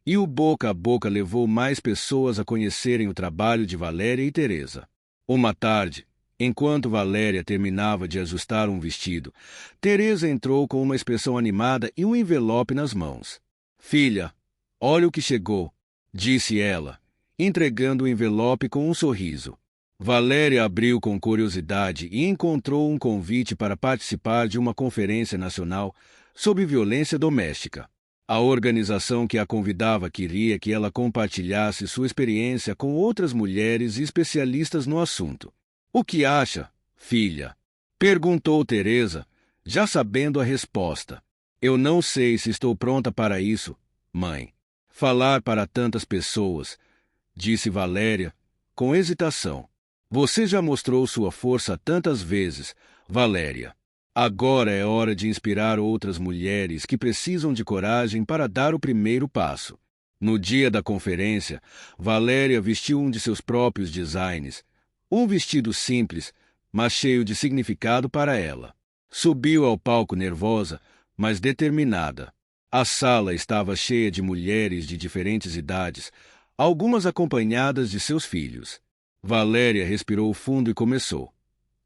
Speaker 1: e o boca a boca levou mais pessoas a conhecerem o trabalho de Valéria e Teresa. Uma tarde, enquanto Valéria terminava de ajustar um vestido, Teresa entrou com uma expressão animada e um envelope nas mãos. "Filha, olha o que chegou", disse ela, entregando o envelope com um sorriso. Valéria abriu com curiosidade e encontrou um convite para participar de uma conferência nacional sobre violência doméstica. A organização que a convidava queria que ela compartilhasse sua experiência com outras mulheres especialistas no assunto. "O que acha, filha?" perguntou Teresa, já sabendo a resposta. Eu não sei se estou pronta para isso, mãe. Falar para tantas pessoas, disse Valéria, com hesitação. Você já mostrou sua força tantas vezes, Valéria. Agora é hora de inspirar outras mulheres que precisam de coragem para dar o primeiro passo. No dia da conferência, Valéria vestiu um de seus próprios designs, um vestido simples, mas cheio de significado para ela. Subiu ao palco nervosa, mas determinada. A sala estava cheia de mulheres de diferentes idades, algumas acompanhadas de seus filhos. Valéria respirou fundo e começou.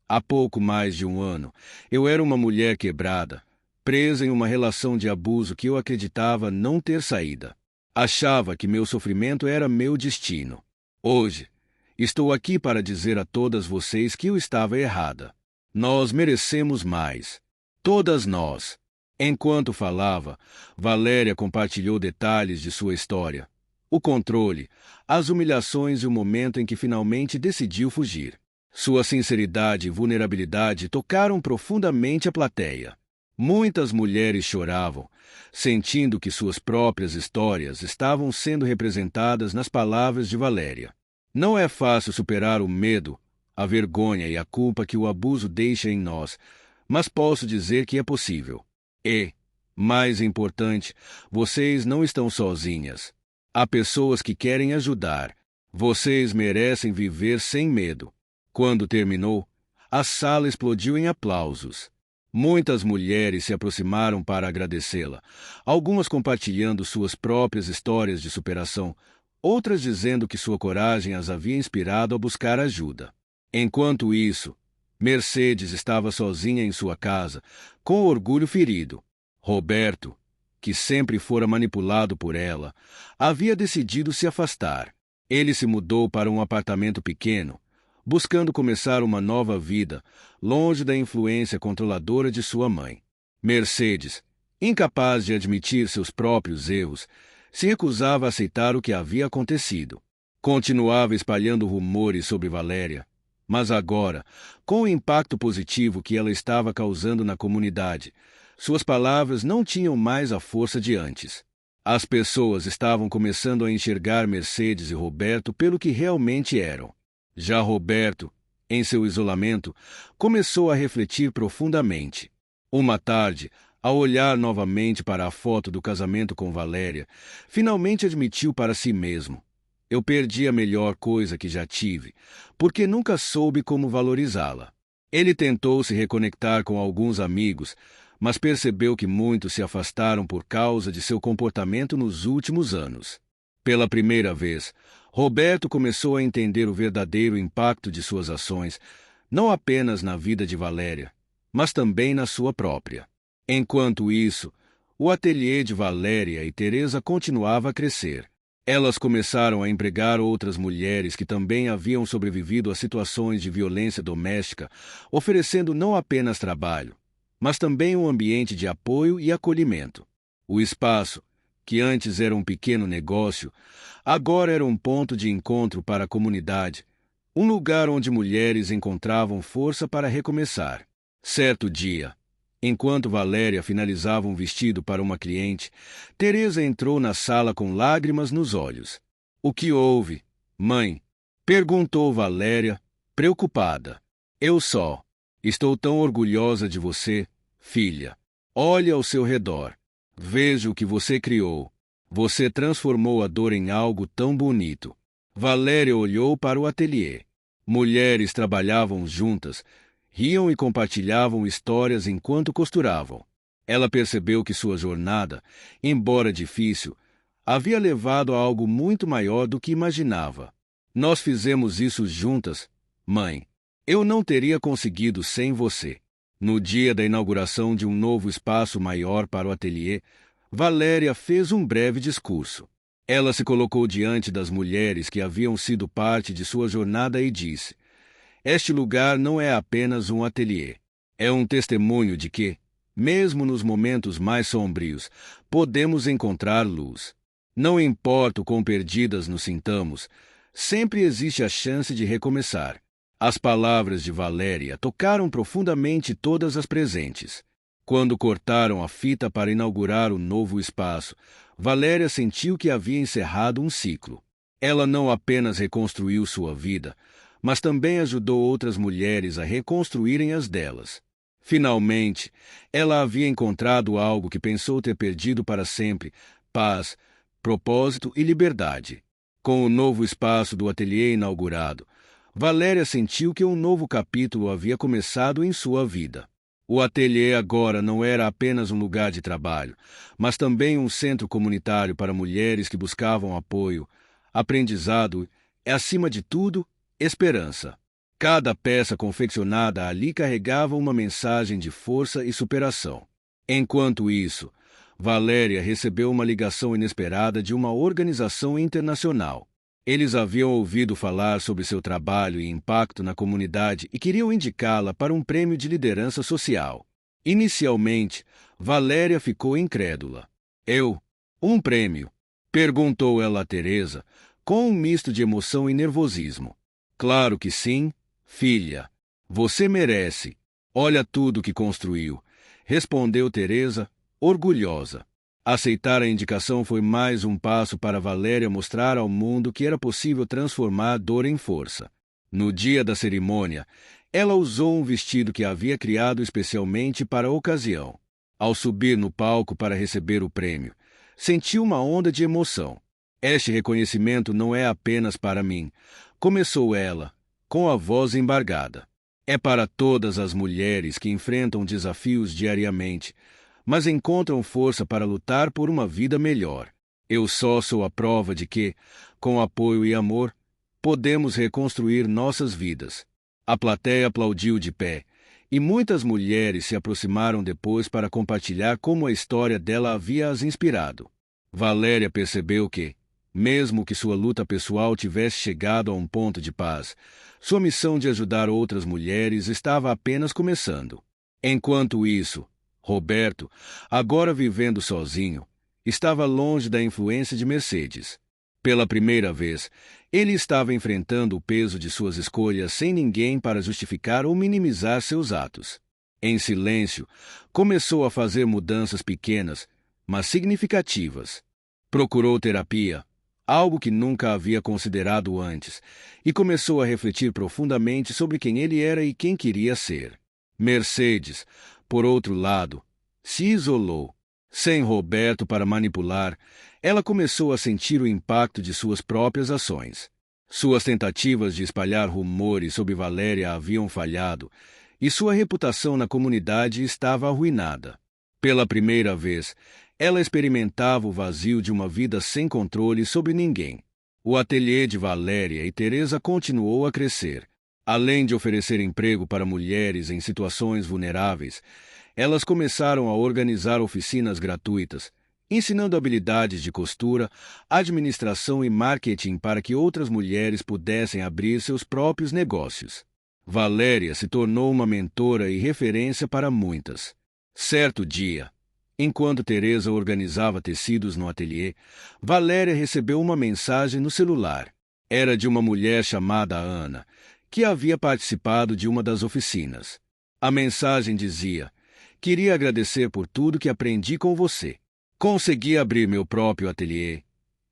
Speaker 1: Há pouco mais de um ano, eu era uma mulher quebrada, presa em uma relação de abuso que eu acreditava não ter saída. Achava que meu sofrimento era meu destino. Hoje, estou aqui para dizer a todas vocês que eu estava errada. Nós merecemos mais. Todas nós. Enquanto falava, Valéria compartilhou detalhes de sua história. O controle, as humilhações e o momento em que finalmente decidiu fugir. Sua sinceridade e vulnerabilidade tocaram profundamente a plateia. Muitas mulheres choravam, sentindo que suas próprias histórias estavam sendo representadas nas palavras de Valéria. Não é fácil superar o medo, a vergonha e a culpa que o abuso deixa em nós, mas posso dizer que é possível. E, mais importante, vocês não estão sozinhas. Há pessoas que querem ajudar. Vocês merecem viver sem medo. Quando terminou, a sala explodiu em aplausos. Muitas mulheres se aproximaram para agradecê-la, algumas compartilhando suas próprias histórias de superação, outras dizendo que sua coragem as havia inspirado a buscar ajuda. Enquanto isso, Mercedes estava sozinha em sua casa, com o orgulho ferido. Roberto, que sempre fora manipulado por ela, havia decidido se afastar. Ele se mudou para um apartamento pequeno, buscando começar uma nova vida, longe da influência controladora de sua mãe. Mercedes, incapaz de admitir seus próprios erros, se recusava a aceitar o que havia acontecido. Continuava espalhando rumores sobre Valéria, mas agora, com o impacto positivo que ela estava causando na comunidade, suas palavras não tinham mais a força de antes. As pessoas estavam começando a enxergar Mercedes e Roberto pelo que realmente eram. Já Roberto, em seu isolamento, começou a refletir profundamente. Uma tarde, ao olhar novamente para a foto do casamento com Valéria, finalmente admitiu para si mesmo: eu perdi a melhor coisa que já tive, porque nunca soube como valorizá-la. Ele tentou se reconectar com alguns amigos, mas percebeu que muitos se afastaram por causa de seu comportamento nos últimos anos. Pela primeira vez, Roberto começou a entender o verdadeiro impacto de suas ações, não apenas na vida de Valéria, mas também na sua própria. Enquanto isso, o ateliê de Valéria e Teresa continuava a crescer. Elas começaram a empregar outras mulheres que também haviam sobrevivido a situações de violência doméstica, oferecendo não apenas trabalho, mas também um ambiente de apoio e acolhimento. O espaço, que antes era um pequeno negócio, agora era um ponto de encontro para a comunidade, um lugar onde mulheres encontravam força para recomeçar. Certo dia, enquanto Valéria finalizava um vestido para uma cliente, Teresa entrou na sala com lágrimas nos olhos. — O que houve, mãe? Perguntou Valéria, preocupada. — Eu só. Estou tão orgulhosa de você, filha. Olhe ao seu redor. Veja o que você criou. Você transformou a dor em algo tão bonito. Valéria olhou para o ateliê. Mulheres trabalhavam juntas, riam e compartilhavam histórias enquanto costuravam. Ela percebeu que sua jornada, embora difícil, havia levado a algo muito maior do que imaginava. Nós fizemos isso juntas, mãe. Eu não teria conseguido sem você. No dia da inauguração de um novo espaço maior para o ateliê, Valéria fez um breve discurso. Ela se colocou diante das mulheres que haviam sido parte de sua jornada e disse: este lugar não é apenas um ateliê. É um testemunho de que, mesmo nos momentos mais sombrios, podemos encontrar luz. Não importa o quão perdidas nos sintamos, sempre existe a chance de recomeçar. As palavras de Valéria tocaram profundamente todas as presentes. Quando cortaram a fita para inaugurar o novo espaço, Valéria sentiu que havia encerrado um ciclo. Ela não apenas reconstruiu sua vida, mas também ajudou outras mulheres a reconstruírem as delas. Finalmente, ela havia encontrado algo que pensou ter perdido para sempre: paz, propósito e liberdade. Com o novo espaço do ateliê inaugurado, Valéria sentiu que um novo capítulo havia começado em sua vida. O ateliê agora não era apenas um lugar de trabalho, mas também um centro comunitário para mulheres que buscavam apoio, aprendizado e, acima de tudo, esperança. Cada peça confeccionada ali carregava uma mensagem de força e superação. Enquanto isso, Valéria recebeu uma ligação inesperada de uma organização internacional. Eles haviam ouvido falar sobre seu trabalho e impacto na comunidade e queriam indicá-la para um prêmio de liderança social. Inicialmente, Valéria ficou incrédula. Um prêmio? Perguntou ela a Teresa, com um misto de emoção e nervosismo. Claro que sim, filha. Você merece. Olha tudo que construiu, respondeu Teresa, orgulhosa. Aceitar a indicação foi mais um passo para Valéria mostrar ao mundo que era possível transformar dor em força. No dia da cerimônia, ela usou um vestido que havia criado especialmente para a ocasião. Ao subir no palco para receber o prêmio, sentiu uma onda de emoção. Este reconhecimento não é apenas para mim, começou ela, com a voz embargada. É para todas as mulheres que enfrentam desafios diariamente, mas encontram força para lutar por uma vida melhor. Eu só sou a prova de que, com apoio e amor, podemos reconstruir nossas vidas. A plateia aplaudiu de pé, e muitas mulheres se aproximaram depois para compartilhar como a história dela havia as inspirado. Valéria percebeu que, mesmo que sua luta pessoal tivesse chegado a um ponto de paz, sua missão de ajudar outras mulheres estava apenas começando. Enquanto isso, Roberto, agora vivendo sozinho, estava longe da influência de Mercedes. Pela primeira vez, ele estava enfrentando o peso de suas escolhas sem ninguém para justificar ou minimizar seus atos. Em silêncio, começou a fazer mudanças pequenas, mas significativas. Procurou terapia, algo que nunca havia considerado antes, e começou a refletir profundamente sobre quem ele era e quem queria ser. Mercedes, por outro lado, se isolou. Sem Roberto para manipular, ela começou a sentir o impacto de suas próprias ações. Suas tentativas de espalhar rumores sobre Valéria haviam falhado, e sua reputação na comunidade estava arruinada. Pela primeira vez, ela experimentava o vazio de uma vida sem controle sobre ninguém. O ateliê de Valéria e Teresa continuou a crescer. Além de oferecer emprego para mulheres em situações vulneráveis, elas começaram a organizar oficinas gratuitas, ensinando habilidades de costura, administração e marketing para que outras mulheres pudessem abrir seus próprios negócios. Valéria se tornou uma mentora e referência para muitas. Certo dia, enquanto Teresa organizava tecidos no ateliê, Valéria recebeu uma mensagem no celular. Era de uma mulher chamada Ana, que havia participado de uma das oficinas. A mensagem dizia: "Queria agradecer por tudo que aprendi com você. Consegui abrir meu próprio ateliê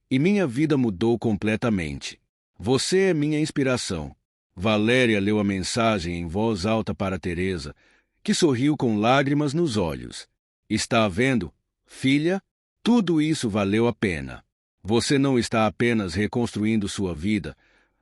Speaker 1: e minha vida mudou completamente. Você é minha inspiração." Valéria leu a mensagem em voz alta para Teresa, que sorriu com lágrimas nos olhos. "Está vendo, filha? Tudo isso valeu a pena. Você não está apenas reconstruindo sua vida,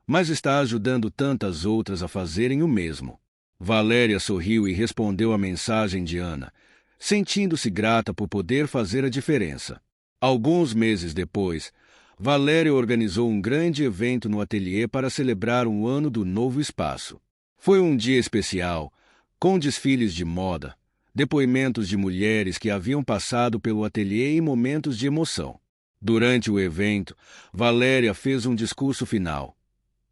Speaker 1: mas está ajudando tantas outras a fazerem o mesmo." Valéria sorriu e respondeu à mensagem de Ana, sentindo-se grata por poder fazer a diferença. Alguns meses depois, Valéria organizou um grande evento no ateliê para celebrar um ano do novo espaço. Foi um dia especial, com desfiles de moda, depoimentos de mulheres que haviam passado pelo ateliê e momentos de emoção. Durante o evento, Valéria fez um discurso final.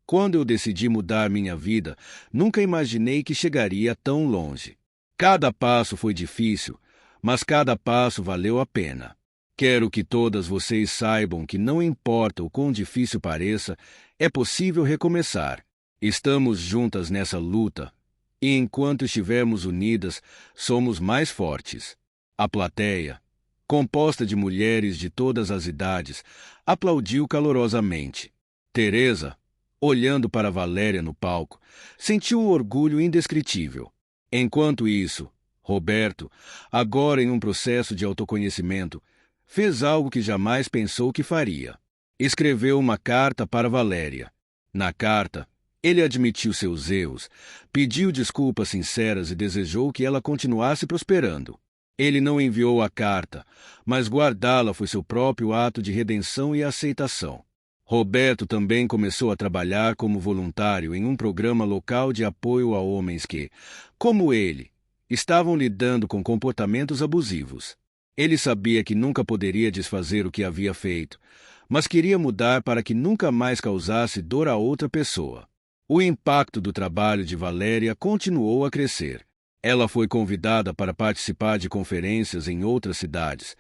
Speaker 1: "Quando eu decidi mudar minha vida, nunca imaginei que chegaria tão longe. Cada passo foi difícil, mas cada passo valeu a pena. Quero que todas vocês saibam que não importa o quão difícil pareça, é possível recomeçar. Estamos juntas nessa luta, E enquanto estivermos unidas, somos mais fortes. A plateia, composta de mulheres de todas as idades, aplaudiu calorosamente. Teresa, olhando para Valéria no palco, sentiu um orgulho indescritível. Enquanto isso, Roberto, agora em um processo de autoconhecimento, fez algo que jamais pensou que faria. Escreveu uma carta para Valéria. Na carta, ele admitiu seus erros, pediu desculpas sinceras e desejou que ela continuasse prosperando. Ele não enviou a carta, mas guardá-la foi seu próprio ato de redenção e aceitação. Roberto também começou a trabalhar como voluntário em um programa local de apoio a homens que, como ele, estavam lidando com comportamentos abusivos. Ele sabia que nunca poderia desfazer o que havia feito, mas queria mudar para que nunca mais causasse dor a outra pessoa. O impacto do trabalho de Valéria continuou a crescer. Ela foi convidada para participar de conferências em outras cidades,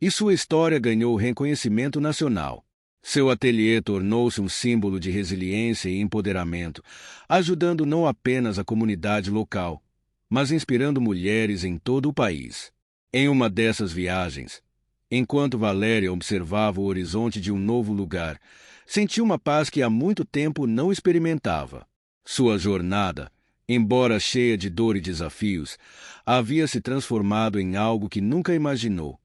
Speaker 1: e sua história ganhou reconhecimento nacional. Seu ateliê tornou-se um símbolo de resiliência e empoderamento, ajudando não apenas a comunidade local, mas inspirando mulheres em todo o país. Em uma dessas viagens, enquanto Valéria observava o horizonte de um novo lugar, sentiu uma paz que há muito tempo não experimentava. Sua jornada, embora cheia de dor e desafios, havia se transformado em algo que nunca imaginou.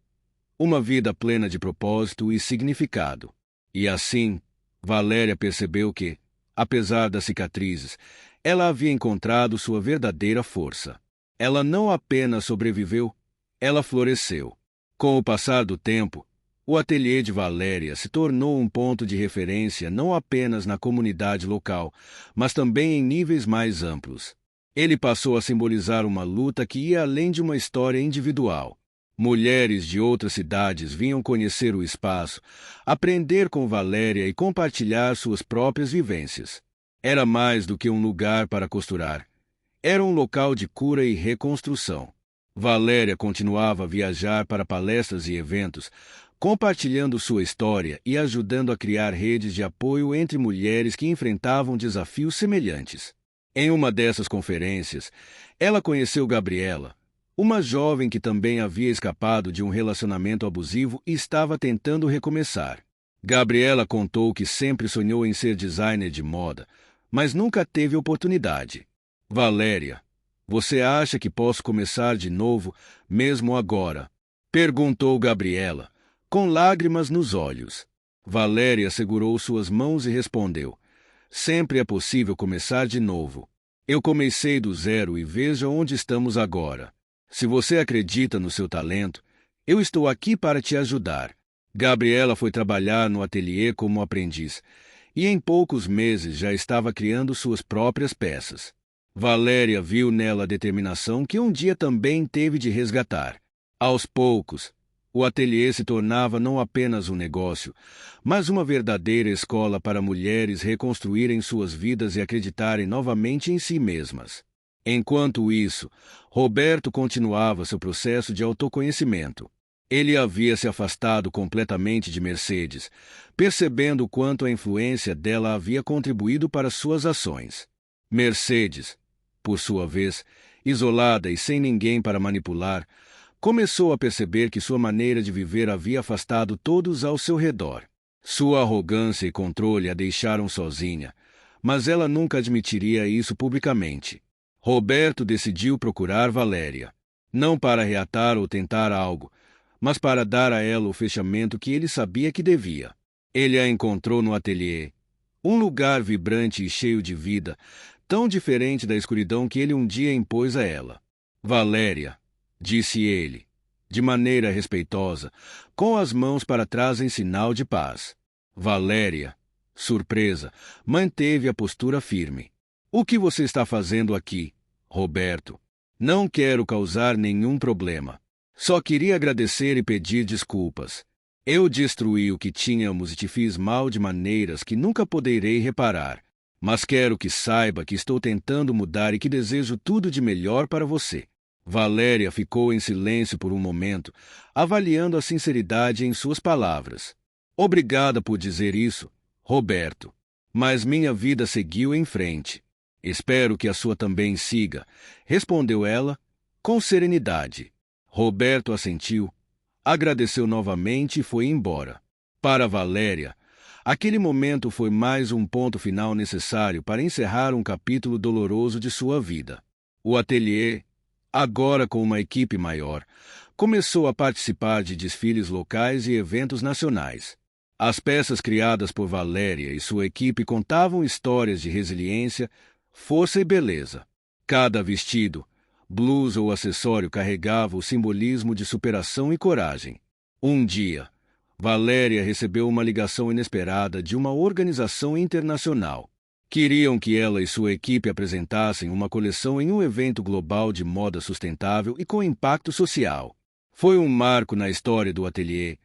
Speaker 1: Uma vida plena de propósito e significado. E assim, Valéria percebeu que, apesar das cicatrizes, ela havia encontrado sua verdadeira força. Ela não apenas sobreviveu, ela floresceu. Com o passar do tempo, o ateliê de Valéria se tornou um ponto de referência não apenas na comunidade local, mas também em níveis mais amplos. Ele passou a simbolizar uma luta que ia além de uma história individual. Mulheres de outras cidades vinham conhecer o espaço, aprender com Valéria e compartilhar suas próprias vivências. Era mais do que um lugar para costurar. Era um local de cura e reconstrução. Valéria continuava a viajar para palestras e eventos, compartilhando sua história e ajudando a criar redes de apoio entre mulheres que enfrentavam desafios semelhantes. Em uma dessas conferências, ela conheceu Gabriela, uma jovem que também havia escapado de um relacionamento abusivo e estava tentando recomeçar. Gabriela contou que sempre sonhou em ser designer de moda, mas nunca teve oportunidade. Valéria, você acha que posso começar de novo, mesmo agora? Perguntou Gabriela, com lágrimas nos olhos. Valéria segurou suas mãos e respondeu: sempre é possível começar de novo. Eu comecei do zero e veja onde estamos agora. Se você acredita no seu talento, eu estou aqui para te ajudar. Gabriela foi trabalhar no ateliê como aprendiz, e em poucos meses já estava criando suas próprias peças. Valéria viu nela a determinação que um dia também teve de resgatar. Aos poucos, o ateliê se tornava não apenas um negócio, mas uma verdadeira escola para mulheres reconstruírem suas vidas e acreditarem novamente em si mesmas. Enquanto isso, Roberto continuava seu processo de autoconhecimento. Ele havia se afastado completamente de Mercedes, percebendo o quanto a influência dela havia contribuído para suas ações. Mercedes, por sua vez, isolada e sem ninguém para manipular, começou a perceber que sua maneira de viver havia afastado todos ao seu redor. Sua arrogância e controle a deixaram sozinha, mas ela nunca admitiria isso publicamente. Roberto decidiu procurar Valéria, não para reatar ou tentar algo, mas para dar a ela o fechamento que ele sabia que devia. Ele a encontrou no ateliê, um lugar vibrante e cheio de vida, tão diferente da escuridão que ele um dia impôs a ela. Valéria, disse ele, de maneira respeitosa, com as mãos para trás em sinal de paz. Valéria, surpresa, manteve a postura firme. O que você está fazendo aqui, Roberto? Não quero causar nenhum problema. Só queria agradecer e pedir desculpas. Eu destruí o que tínhamos e te fiz mal de maneiras que nunca poderei reparar. Mas quero que saiba que estou tentando mudar e que desejo tudo de melhor para você. Valéria ficou em silêncio por um momento, avaliando a sinceridade em suas palavras. Obrigada por dizer isso, Roberto. Mas minha vida seguiu em frente. Espero que a sua também siga, respondeu ela, com serenidade. Roberto assentiu, agradeceu novamente e foi embora. Para Valéria, aquele momento foi mais um ponto final necessário para encerrar um capítulo doloroso de sua vida. O ateliê, agora com uma equipe maior, começou a participar de desfiles locais e eventos nacionais. As peças criadas por Valéria e sua equipe contavam histórias de resiliência, força e beleza. Cada vestido, blusa ou acessório carregava o simbolismo de superação e coragem. Um dia, Valéria recebeu uma ligação inesperada de uma organização internacional. Queriam que ela e sua equipe apresentassem uma coleção em um evento global de moda sustentável e com impacto social. Foi um marco na história do ateliê,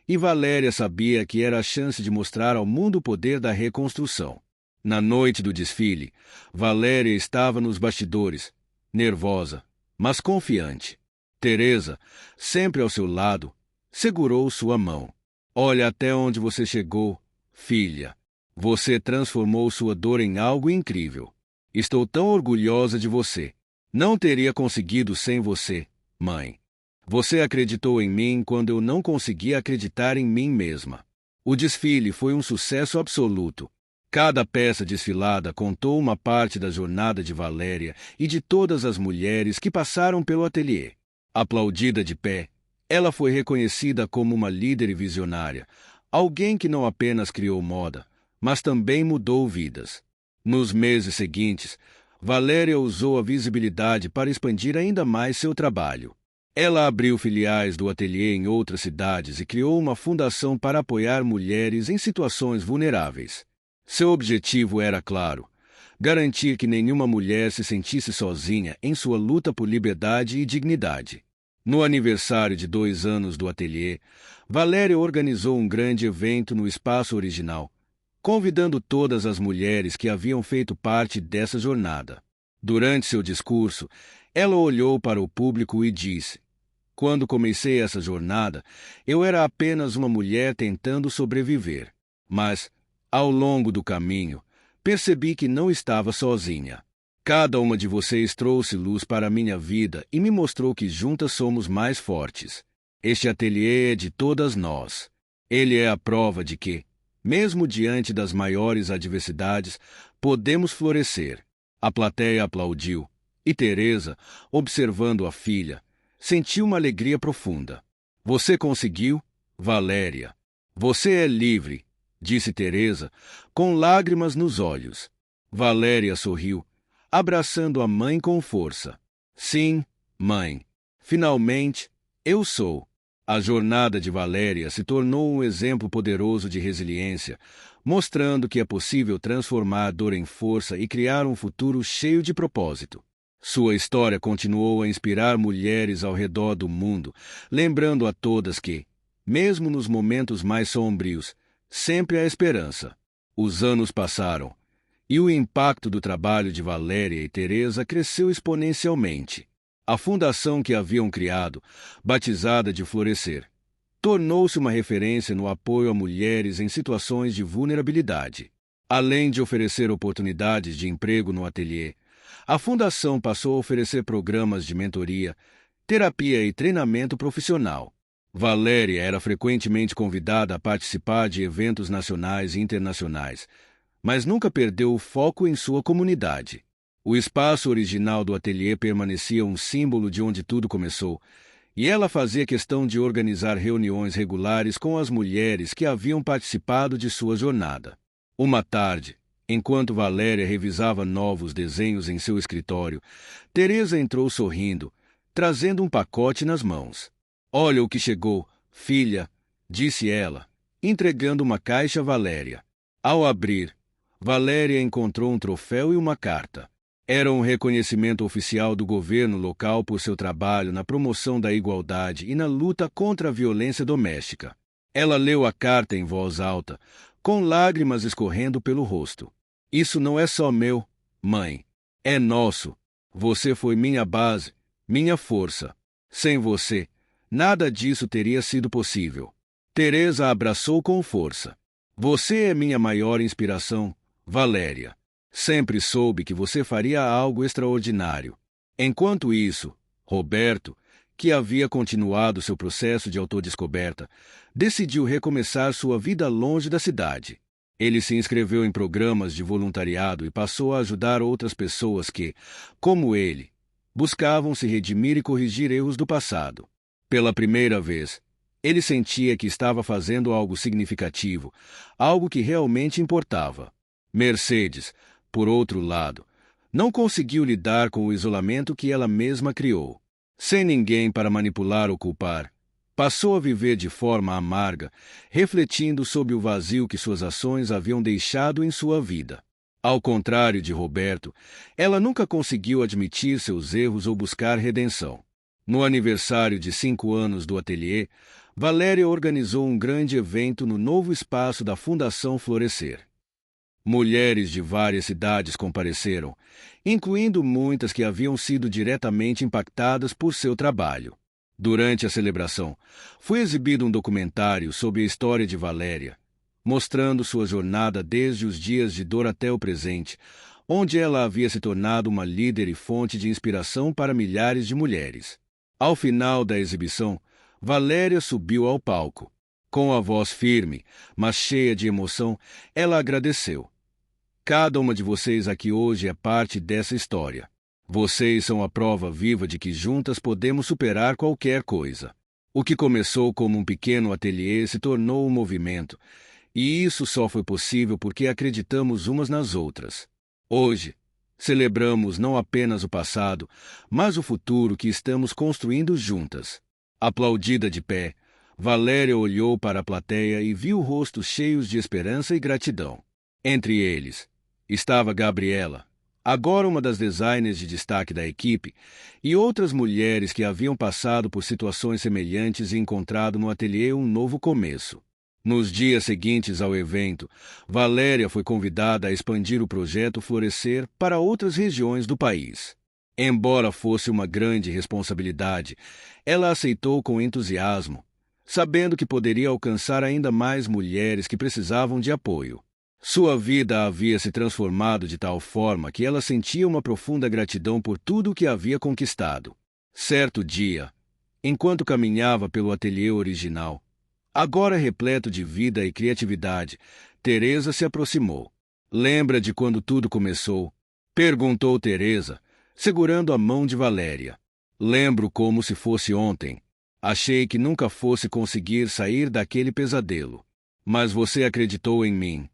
Speaker 1: e Valéria sabia que era a chance de mostrar ao mundo o poder da reconstrução. Na noite do desfile, Valéria estava nos bastidores, nervosa, mas confiante. Teresa, sempre ao seu lado, segurou sua mão. Olha até onde você chegou, filha. Você transformou sua dor em algo incrível. Estou tão orgulhosa de você. Não teria conseguido sem você, mãe. Você acreditou em mim quando eu não conseguia acreditar em mim mesma. O desfile foi um sucesso absoluto. Cada peça desfilada contou uma parte da jornada de Valéria e de todas as mulheres que passaram pelo ateliê. Aplaudida de pé, ela foi reconhecida como uma líder e visionária, alguém que não apenas criou moda, mas também mudou vidas. Nos meses seguintes, Valéria usou a visibilidade para expandir ainda mais seu trabalho. Ela abriu filiais do ateliê em outras cidades e criou uma fundação para apoiar mulheres em situações vulneráveis. Seu objetivo era claro: garantir que nenhuma mulher se sentisse sozinha em sua luta por liberdade e dignidade. No aniversário de 2 anos do ateliê, Valéria organizou um grande evento no espaço original, convidando todas as mulheres que haviam feito parte dessa jornada. Durante seu discurso, ela olhou para o público e disse: "Quando comecei essa jornada, eu era apenas uma mulher tentando sobreviver. Mas, ao longo do caminho, percebi que não estava sozinha. Cada uma de vocês trouxe luz para a minha vida e me mostrou que juntas somos mais fortes. Este ateliê é de todas nós. Ele é a prova de que, mesmo diante das maiores adversidades, podemos florescer." A plateia aplaudiu, e Teresa, observando a filha, sentiu uma alegria profunda. "Você conseguiu, Valéria. Você é livre", disse Teresa, com lágrimas nos olhos. Valéria sorriu, abraçando a mãe com força. "Sim, mãe. Finalmente, eu sou." A jornada de Valéria se tornou um exemplo poderoso de resiliência, mostrando que é possível transformar a dor em força e criar um futuro cheio de propósito. Sua história continuou a inspirar mulheres ao redor do mundo, lembrando a todas que, mesmo nos momentos mais sombrios, sempre há esperança. Os anos passaram, e o impacto do trabalho de Valéria e Teresa cresceu exponencialmente. A fundação que haviam criado, batizada de Florescer, tornou-se uma referência no apoio a mulheres em situações de vulnerabilidade. Além de oferecer oportunidades de emprego no ateliê, a fundação passou a oferecer programas de mentoria, terapia e treinamento profissional. Valéria era frequentemente convidada a participar de eventos nacionais e internacionais, mas nunca perdeu o foco em sua comunidade. O espaço original do ateliê permanecia um símbolo de onde tudo começou, e ela fazia questão de organizar reuniões regulares com as mulheres que haviam participado de sua jornada. Uma tarde, enquanto Valéria revisava novos desenhos em seu escritório, Teresa entrou sorrindo, trazendo um pacote nas mãos. "Olha o que chegou, filha", disse ela, entregando uma caixa a Valéria. Ao abrir, Valéria encontrou um troféu e uma carta. Era um reconhecimento oficial do governo local por seu trabalho na promoção da igualdade e na luta contra a violência doméstica. Ela leu a carta em voz alta, com lágrimas escorrendo pelo rosto. "Isso não é só meu, mãe. É nosso. Você foi minha base, minha força. Sem você, nada disso teria sido possível." Teresa a abraçou com força. "Você é minha maior inspiração, Valéria." Sempre soube que você faria algo extraordinário. Enquanto isso, Roberto, que havia continuado seu processo de autodescoberta, decidiu recomeçar sua vida longe da cidade. Ele se inscreveu em programas de voluntariado e passou a ajudar outras pessoas que, como ele, buscavam se redimir e corrigir erros do passado. Pela primeira vez, ele sentia que estava fazendo algo significativo, algo que realmente importava. Mercedes, por outro lado, não conseguiu lidar com o isolamento que ela mesma criou. Sem ninguém para manipular ou culpar, passou a viver de forma amarga, refletindo sobre o vazio que suas ações haviam deixado em sua vida. Ao contrário de Roberto, ela nunca conseguiu admitir seus erros ou buscar redenção. No aniversário de 5 anos do ateliê, Valéria organizou um grande evento no novo espaço da Fundação Florescer. Mulheres de várias cidades compareceram, incluindo muitas que haviam sido diretamente impactadas por seu trabalho. Durante a celebração, foi exibido um documentário sobre a história de Valéria, mostrando sua jornada desde os dias de dor até o presente, onde ela havia se tornado uma líder e fonte de inspiração para milhares de mulheres. Ao final da exibição, Valéria subiu ao palco. Com a voz firme, mas cheia de emoção, ela agradeceu. Cada uma de vocês aqui hoje é parte dessa história. Vocês são a prova viva de que juntas podemos superar qualquer coisa. O que começou como um pequeno ateliê se tornou um movimento, e isso só foi possível porque acreditamos umas nas outras. Hoje, celebramos não apenas o passado, mas o futuro que estamos construindo juntas. Aplaudida de pé, Valéria olhou para a plateia e viu rostos cheios de esperança e gratidão. Entre eles, estava Gabriela, agora uma das designers de destaque da equipe, e outras mulheres que haviam passado por situações semelhantes e encontrado no ateliê um novo começo. Nos dias seguintes ao evento, Valéria foi convidada a expandir o projeto Florescer para outras regiões do país. Embora fosse uma grande responsabilidade, ela aceitou com entusiasmo, sabendo que poderia alcançar ainda mais mulheres que precisavam de apoio. Sua vida havia se transformado de tal forma que ela sentia uma profunda gratidão por tudo o que havia conquistado. Certo dia, enquanto caminhava pelo ateliê original, agora repleto de vida e criatividade, Teresa se aproximou. "Lembra de quando tudo começou?" perguntou Teresa, segurando a mão de Valéria. "Lembro como se fosse ontem. Achei que nunca fosse conseguir sair daquele pesadelo. Mas você acreditou em mim.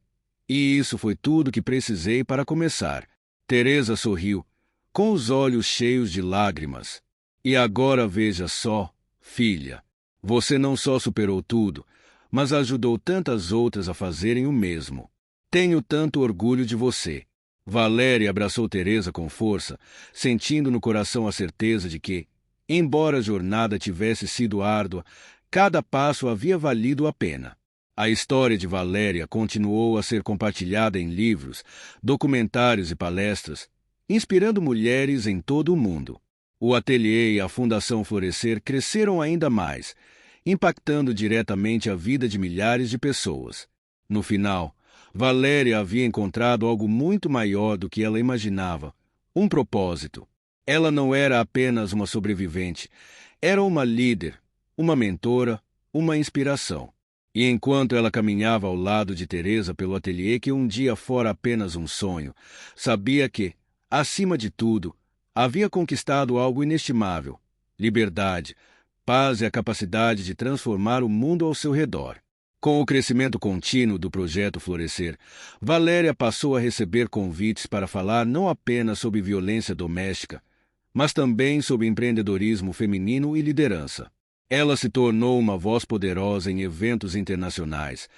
Speaker 1: E isso foi tudo que precisei para começar." Teresa sorriu, com os olhos cheios de lágrimas. "E agora veja só, filha. Você não só superou tudo, mas ajudou tantas outras a fazerem o mesmo. Tenho tanto orgulho de você." Valéria abraçou Teresa com força, sentindo no coração a certeza de que, embora a jornada tivesse sido árdua, cada passo havia valido a pena. A história de Valéria continuou a ser compartilhada em livros, documentários e palestras, inspirando mulheres em todo o mundo. O ateliê e a Fundação Florescer cresceram ainda mais, impactando diretamente a vida de milhares de pessoas. No final, Valéria havia encontrado algo muito maior do que ela imaginava, um propósito. Ela não era apenas uma sobrevivente, era uma líder, uma mentora, uma inspiração. E enquanto ela caminhava ao lado de Teresa pelo ateliê que um dia fora apenas um sonho, sabia que, acima de tudo, havia conquistado algo inestimável: liberdade, paz e a capacidade de transformar o mundo ao seu redor. Com o crescimento contínuo do projeto Florescer, Valéria passou a receber convites para falar não apenas sobre violência doméstica, mas também sobre empreendedorismo feminino e liderança. Ela se tornou uma voz poderosa em eventos internacionais,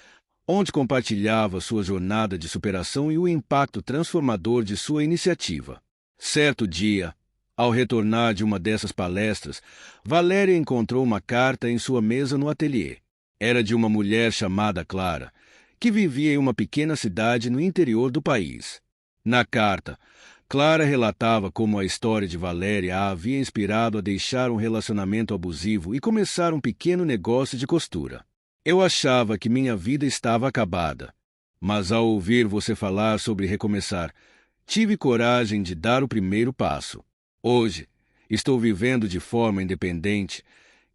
Speaker 1: onde compartilhava sua jornada de superação e o impacto transformador de sua iniciativa. Certo dia, ao retornar de uma dessas palestras, Valéria encontrou uma carta em sua mesa no ateliê. Era de uma mulher chamada Clara, que vivia em uma pequena cidade no interior do país. Na carta, Clara relatava como a história de Valéria a havia inspirado a deixar um relacionamento abusivo e começar um pequeno negócio de costura. "Eu achava que minha vida estava acabada, mas ao ouvir você falar sobre recomeçar, Tive coragem de dar o primeiro passo. Hoje, estou vivendo de forma independente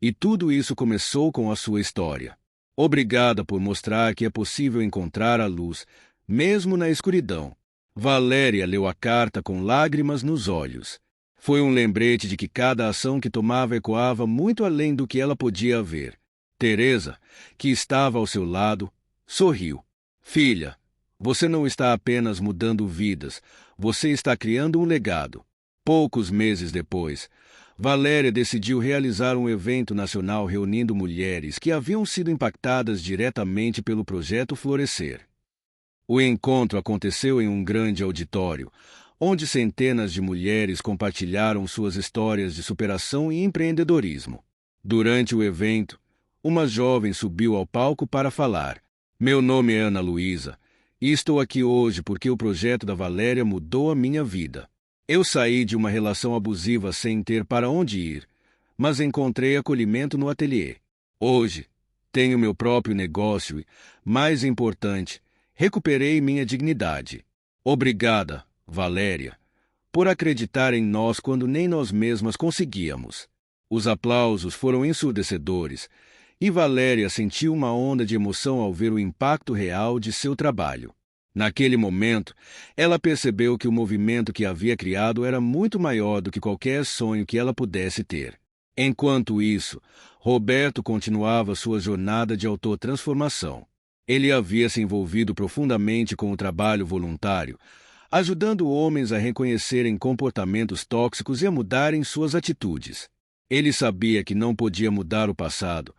Speaker 1: e tudo isso começou com a sua história. Obrigada por mostrar que é possível encontrar a luz, mesmo na escuridão. Valéria leu a carta com lágrimas nos olhos. Foi um lembrete de que cada ação que tomava ecoava muito além do que ela podia ver. Teresa, que estava ao seu lado, sorriu. Filha, você não está apenas mudando vidas, você está criando um legado. Poucos meses depois, Valéria decidiu realizar um evento nacional reunindo mulheres que haviam sido impactadas diretamente pelo projeto Florescer. O encontro aconteceu em um grande auditório, onde centenas de mulheres compartilharam suas histórias de superação e empreendedorismo. Durante o evento, uma jovem subiu ao palco para falar. Meu nome é Ana Luísa, e estou aqui hoje porque o projeto da Valéria mudou a minha vida. Eu saí de uma relação abusiva sem ter para onde ir, mas encontrei acolhimento no ateliê. Hoje, tenho meu próprio negócio e, mais importante, recuperei minha dignidade. Obrigada, Valéria, por acreditar em nós quando nem nós mesmas conseguíamos. Os aplausos foram ensurdecedores, e Valéria sentiu uma onda de emoção ao ver o impacto real de seu trabalho. Naquele momento, ela percebeu que o movimento que havia criado era muito maior do que qualquer sonho que ela pudesse ter. Enquanto isso, Roberto continuava sua jornada de autotransformação. Ele havia se envolvido profundamente com o trabalho voluntário, ajudando homens a reconhecerem comportamentos tóxicos e a mudarem suas atitudes. Ele sabia que não podia mudar o passado,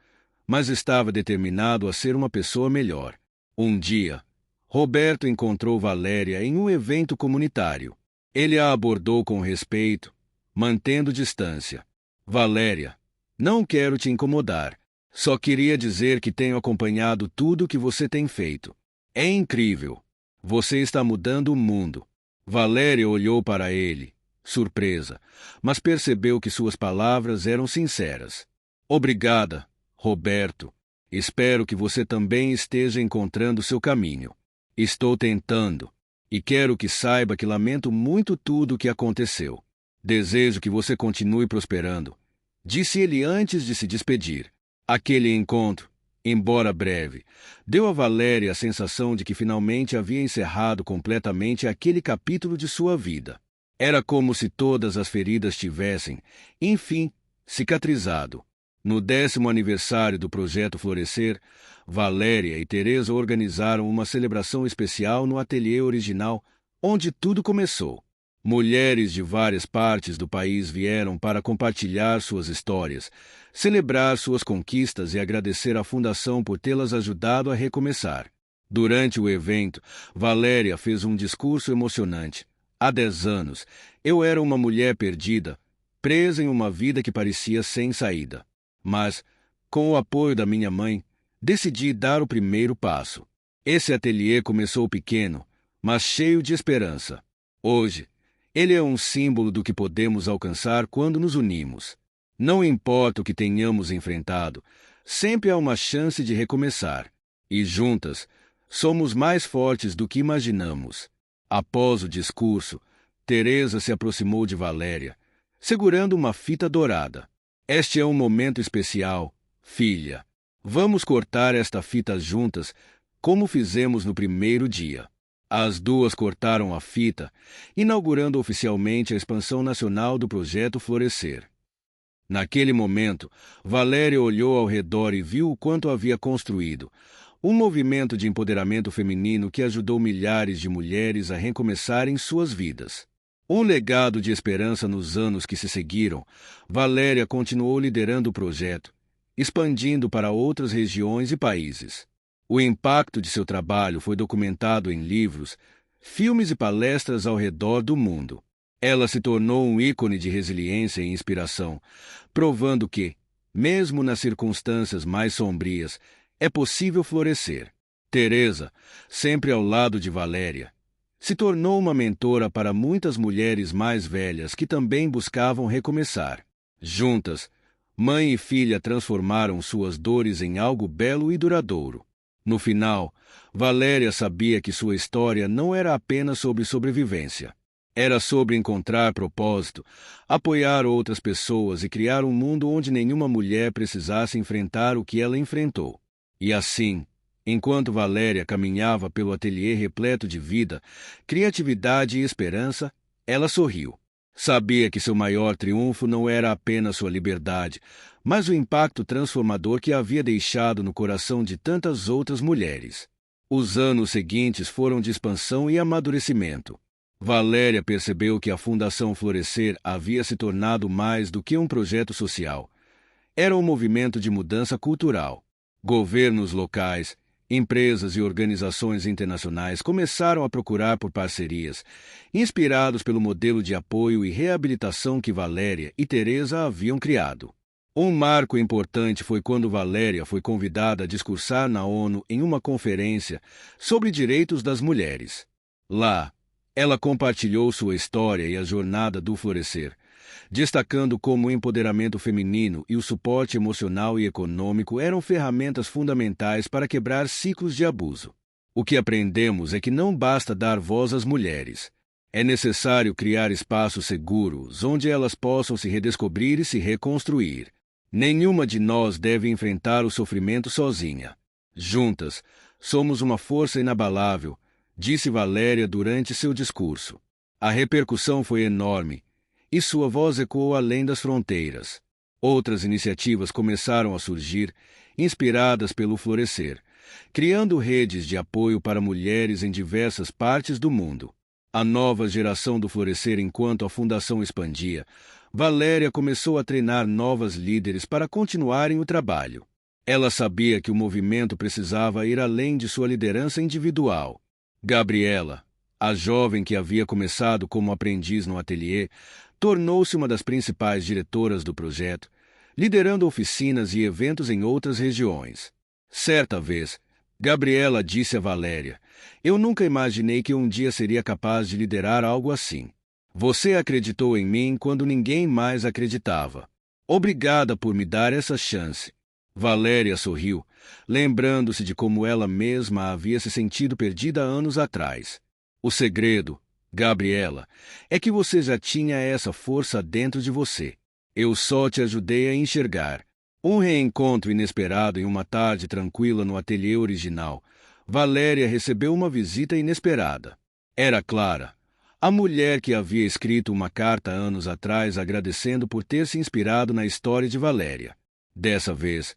Speaker 1: mas estava determinado a ser uma pessoa melhor. Um dia, Roberto encontrou Valéria em um evento comunitário. Ele a abordou com respeito, mantendo distância. Valéria, não quero te incomodar. Só queria dizer que tenho acompanhado tudo o que você tem feito. É incrível. Você está mudando o mundo. Valéria olhou para ele, surpresa, mas percebeu que suas palavras eram sinceras. Obrigada, Roberto. Espero que você também esteja encontrando seu caminho. Estou tentando, e quero que saiba que lamento muito tudo o que aconteceu. Desejo que você continue prosperando, disse ele antes de se despedir. Aquele encontro, embora breve, deu a Valéria a sensação de que finalmente havia encerrado completamente aquele capítulo de sua vida. Era como se todas as feridas tivessem, enfim, cicatrizado. No 10º aniversário do Projeto Florescer, Valéria e Teresa organizaram uma celebração especial no ateliê original, onde tudo começou. Mulheres de várias partes do país vieram para compartilhar suas histórias, celebrar suas conquistas e agradecer à Fundação por tê-las ajudado a recomeçar. Durante o evento, Valéria fez um discurso emocionante. Há 10 anos, eu era uma mulher perdida, presa em uma vida que parecia sem saída. Mas, com o apoio da minha mãe, decidi dar o primeiro passo. Esse ateliê começou pequeno, mas cheio de esperança. Hoje, ele é um símbolo do que podemos alcançar quando nos unimos. Não importa o que tenhamos enfrentado, sempre há uma chance de recomeçar. E juntas, somos mais fortes do que imaginamos. Após o discurso, Teresa se aproximou de Valéria, segurando uma fita dourada. Este é um momento especial, filha. Vamos cortar esta fita juntas, como fizemos no primeiro dia. As duas cortaram a fita, inaugurando oficialmente a expansão nacional do Projeto Florescer. Naquele momento, Valéria olhou ao redor e viu o quanto havia construído. Um movimento de empoderamento feminino que ajudou milhares de mulheres a recomeçarem suas vidas. Um legado de esperança nos anos que se seguiram, Valéria continuou liderando o projeto, expandindo para outras regiões e países. O impacto de seu trabalho foi documentado em livros, filmes e palestras ao redor do mundo. Ela se tornou um ícone de resiliência e inspiração, provando que, mesmo nas circunstâncias mais sombrias, é possível florescer. Teresa, sempre ao lado de Valéria, se tornou uma mentora para muitas mulheres mais velhas que também buscavam recomeçar. Juntas, mãe e filha transformaram suas dores em algo belo e duradouro. No final, Valéria sabia que sua história não era apenas sobre sobrevivência. Era sobre encontrar propósito, apoiar outras pessoas e criar um mundo onde nenhuma mulher precisasse enfrentar o que ela enfrentou. E assim, enquanto Valéria caminhava pelo ateliê repleto de vida, criatividade e esperança, ela sorriu. Sabia que seu maior triunfo não era apenas sua liberdade, mas o impacto transformador que havia deixado no coração de tantas outras mulheres. Os anos seguintes foram de expansão e amadurecimento. Valéria percebeu que a Fundação Florescer havia se tornado mais do que um projeto social. Era um movimento de mudança cultural. Governos locais, empresas e organizações internacionais começaram a procurar por parcerias, inspirados pelo modelo de apoio e reabilitação que Valéria e Teresa haviam criado. Um marco importante foi quando Valéria foi convidada a discursar na ONU em uma conferência sobre direitos das mulheres. Lá, ela compartilhou sua história e a jornada do Florescer, destacando como o empoderamento feminino e o suporte emocional e econômico eram ferramentas fundamentais para quebrar ciclos de abuso. O que aprendemos é que não basta dar voz às mulheres. É necessário criar espaços seguros onde elas possam se redescobrir e se reconstruir. Nenhuma de nós deve enfrentar o sofrimento sozinha. Juntas, somos uma força inabalável, disse Valéria durante seu discurso. A repercussão foi enorme, e sua voz ecoou além das fronteiras. Outras iniciativas começaram a surgir, inspiradas pelo Florescer, criando redes de apoio para mulheres em diversas partes do mundo. A nova geração do Florescer, enquanto a fundação expandia, Valéria começou a treinar novas líderes para continuarem o trabalho. Ela sabia que o movimento precisava ir além de sua liderança individual. Gabriela, a jovem que havia começado como aprendiz no ateliê, tornou-se uma das principais diretoras do projeto, liderando oficinas e eventos em outras regiões. Certa vez, Gabriela disse a Valéria: "Eu nunca imaginei que um dia seria capaz de liderar algo assim. Você acreditou em mim quando ninguém mais acreditava. Obrigada por me dar essa chance." Valéria sorriu, lembrando-se de como ela mesma havia se sentido perdida anos atrás. O segredo, Gabriela, é que você já tinha essa força dentro de você. Eu só te ajudei a enxergar. Um reencontro inesperado em uma tarde tranquila no ateliê original. Valéria recebeu uma visita inesperada. Era Clara, a mulher que havia escrito uma carta anos atrás agradecendo por ter se inspirado na história de Valéria. Dessa vez,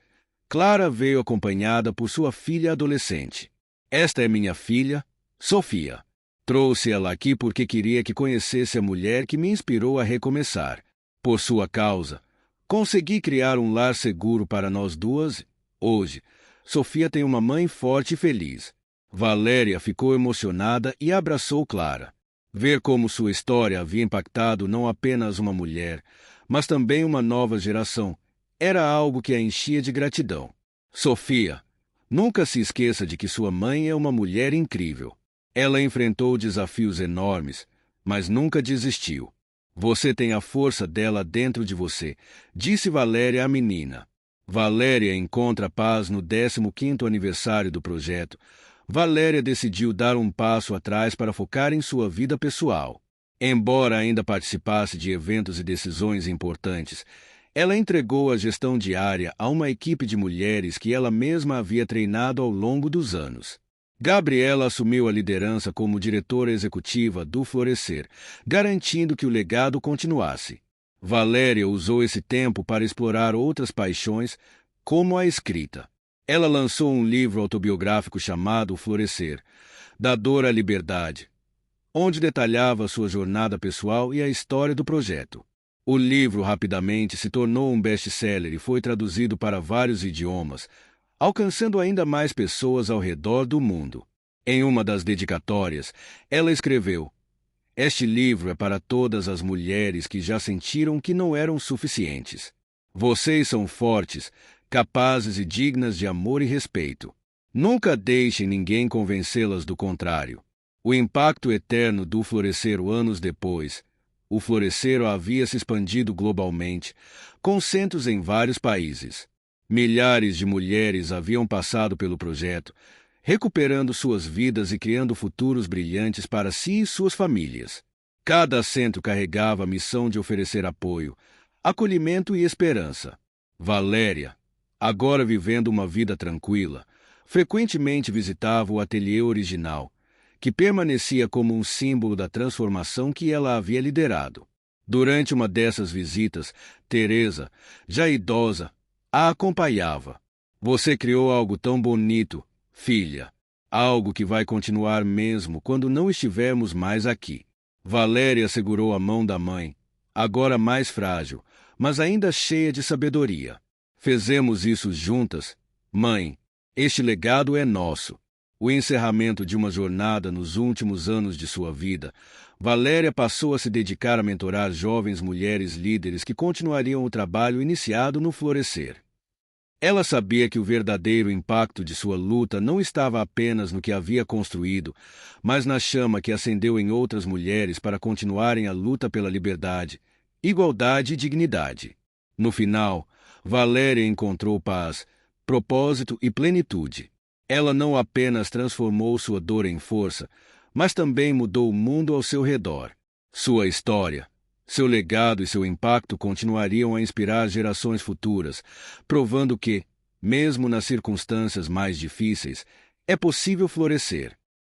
Speaker 1: Clara veio acompanhada por sua filha adolescente. "Esta é minha filha, Sofia. Trouxe ela aqui porque queria que conhecesse a mulher que me inspirou a recomeçar. Por sua causa, consegui criar um lar seguro para nós duas. Hoje, Sofia tem uma mãe forte e feliz." Valéria ficou emocionada e abraçou Clara. Ver como sua história havia impactado não apenas uma mulher, mas também uma nova geração, era algo que a enchia de gratidão. "Sofia, nunca se esqueça de que sua mãe é uma mulher incrível. Ela enfrentou desafios enormes, mas nunca desistiu. Você tem a força dela dentro de você", disse Valéria à menina. Valéria encontra paz no 15º aniversário do projeto. Valéria decidiu dar um passo atrás para focar em sua vida pessoal. Embora ainda participasse de eventos e decisões importantes, ela entregou a gestão diária a uma equipe de mulheres que ela mesma havia treinado ao longo dos anos. Gabriela assumiu a liderança como diretora executiva do Florescer, garantindo que o legado continuasse. Valéria usou esse tempo para explorar outras paixões, como a escrita. Ela lançou um livro autobiográfico chamado Florescer, da Dor à Liberdade, onde detalhava sua jornada pessoal e a história do projeto. O livro rapidamente se tornou um best-seller e foi traduzido para vários idiomas, alcançando ainda mais pessoas ao redor do mundo. Em uma das dedicatórias, ela escreveu: "Este livro é para todas as mulheres que já sentiram que não eram suficientes. Vocês são fortes, capazes e dignas de amor e respeito. Nunca deixem ninguém convencê-las do contrário." O impacto eterno do Florescer anos depois. O Florescer havia se expandido globalmente, com centros em vários países. Milhares de mulheres haviam passado pelo projeto, recuperando suas vidas e criando futuros brilhantes para si e suas famílias. Cada assento carregava a missão de oferecer apoio, acolhimento e esperança. Valéria, agora vivendo uma vida tranquila, frequentemente visitava o ateliê original, que permanecia como um símbolo da transformação que ela havia liderado. Durante uma dessas visitas, Teresa, já idosa, a acompanhava. Você criou algo tão bonito, filha. Algo que vai continuar mesmo quando não estivermos mais aqui. Valéria segurou a mão da mãe, agora mais frágil, mas ainda cheia de sabedoria. Fizemos isso juntas. Mãe, este legado é nosso. O encerramento de uma jornada nos últimos anos de sua vida, Valéria passou a se dedicar a mentorar jovens mulheres líderes que continuariam o trabalho iniciado no Florescer. Ela sabia que o verdadeiro impacto de sua luta não estava apenas no que havia construído, mas na chama que acendeu em outras mulheres para continuarem a luta pela liberdade, igualdade e dignidade. No final, Valéria encontrou paz, propósito e plenitude. Ela não apenas transformou sua dor em força, mas também mudou o mundo ao seu redor. Sua história, seu legado e seu impacto continuariam a inspirar gerações futuras, provando que, mesmo nas circunstâncias mais difíceis, é possível florescer.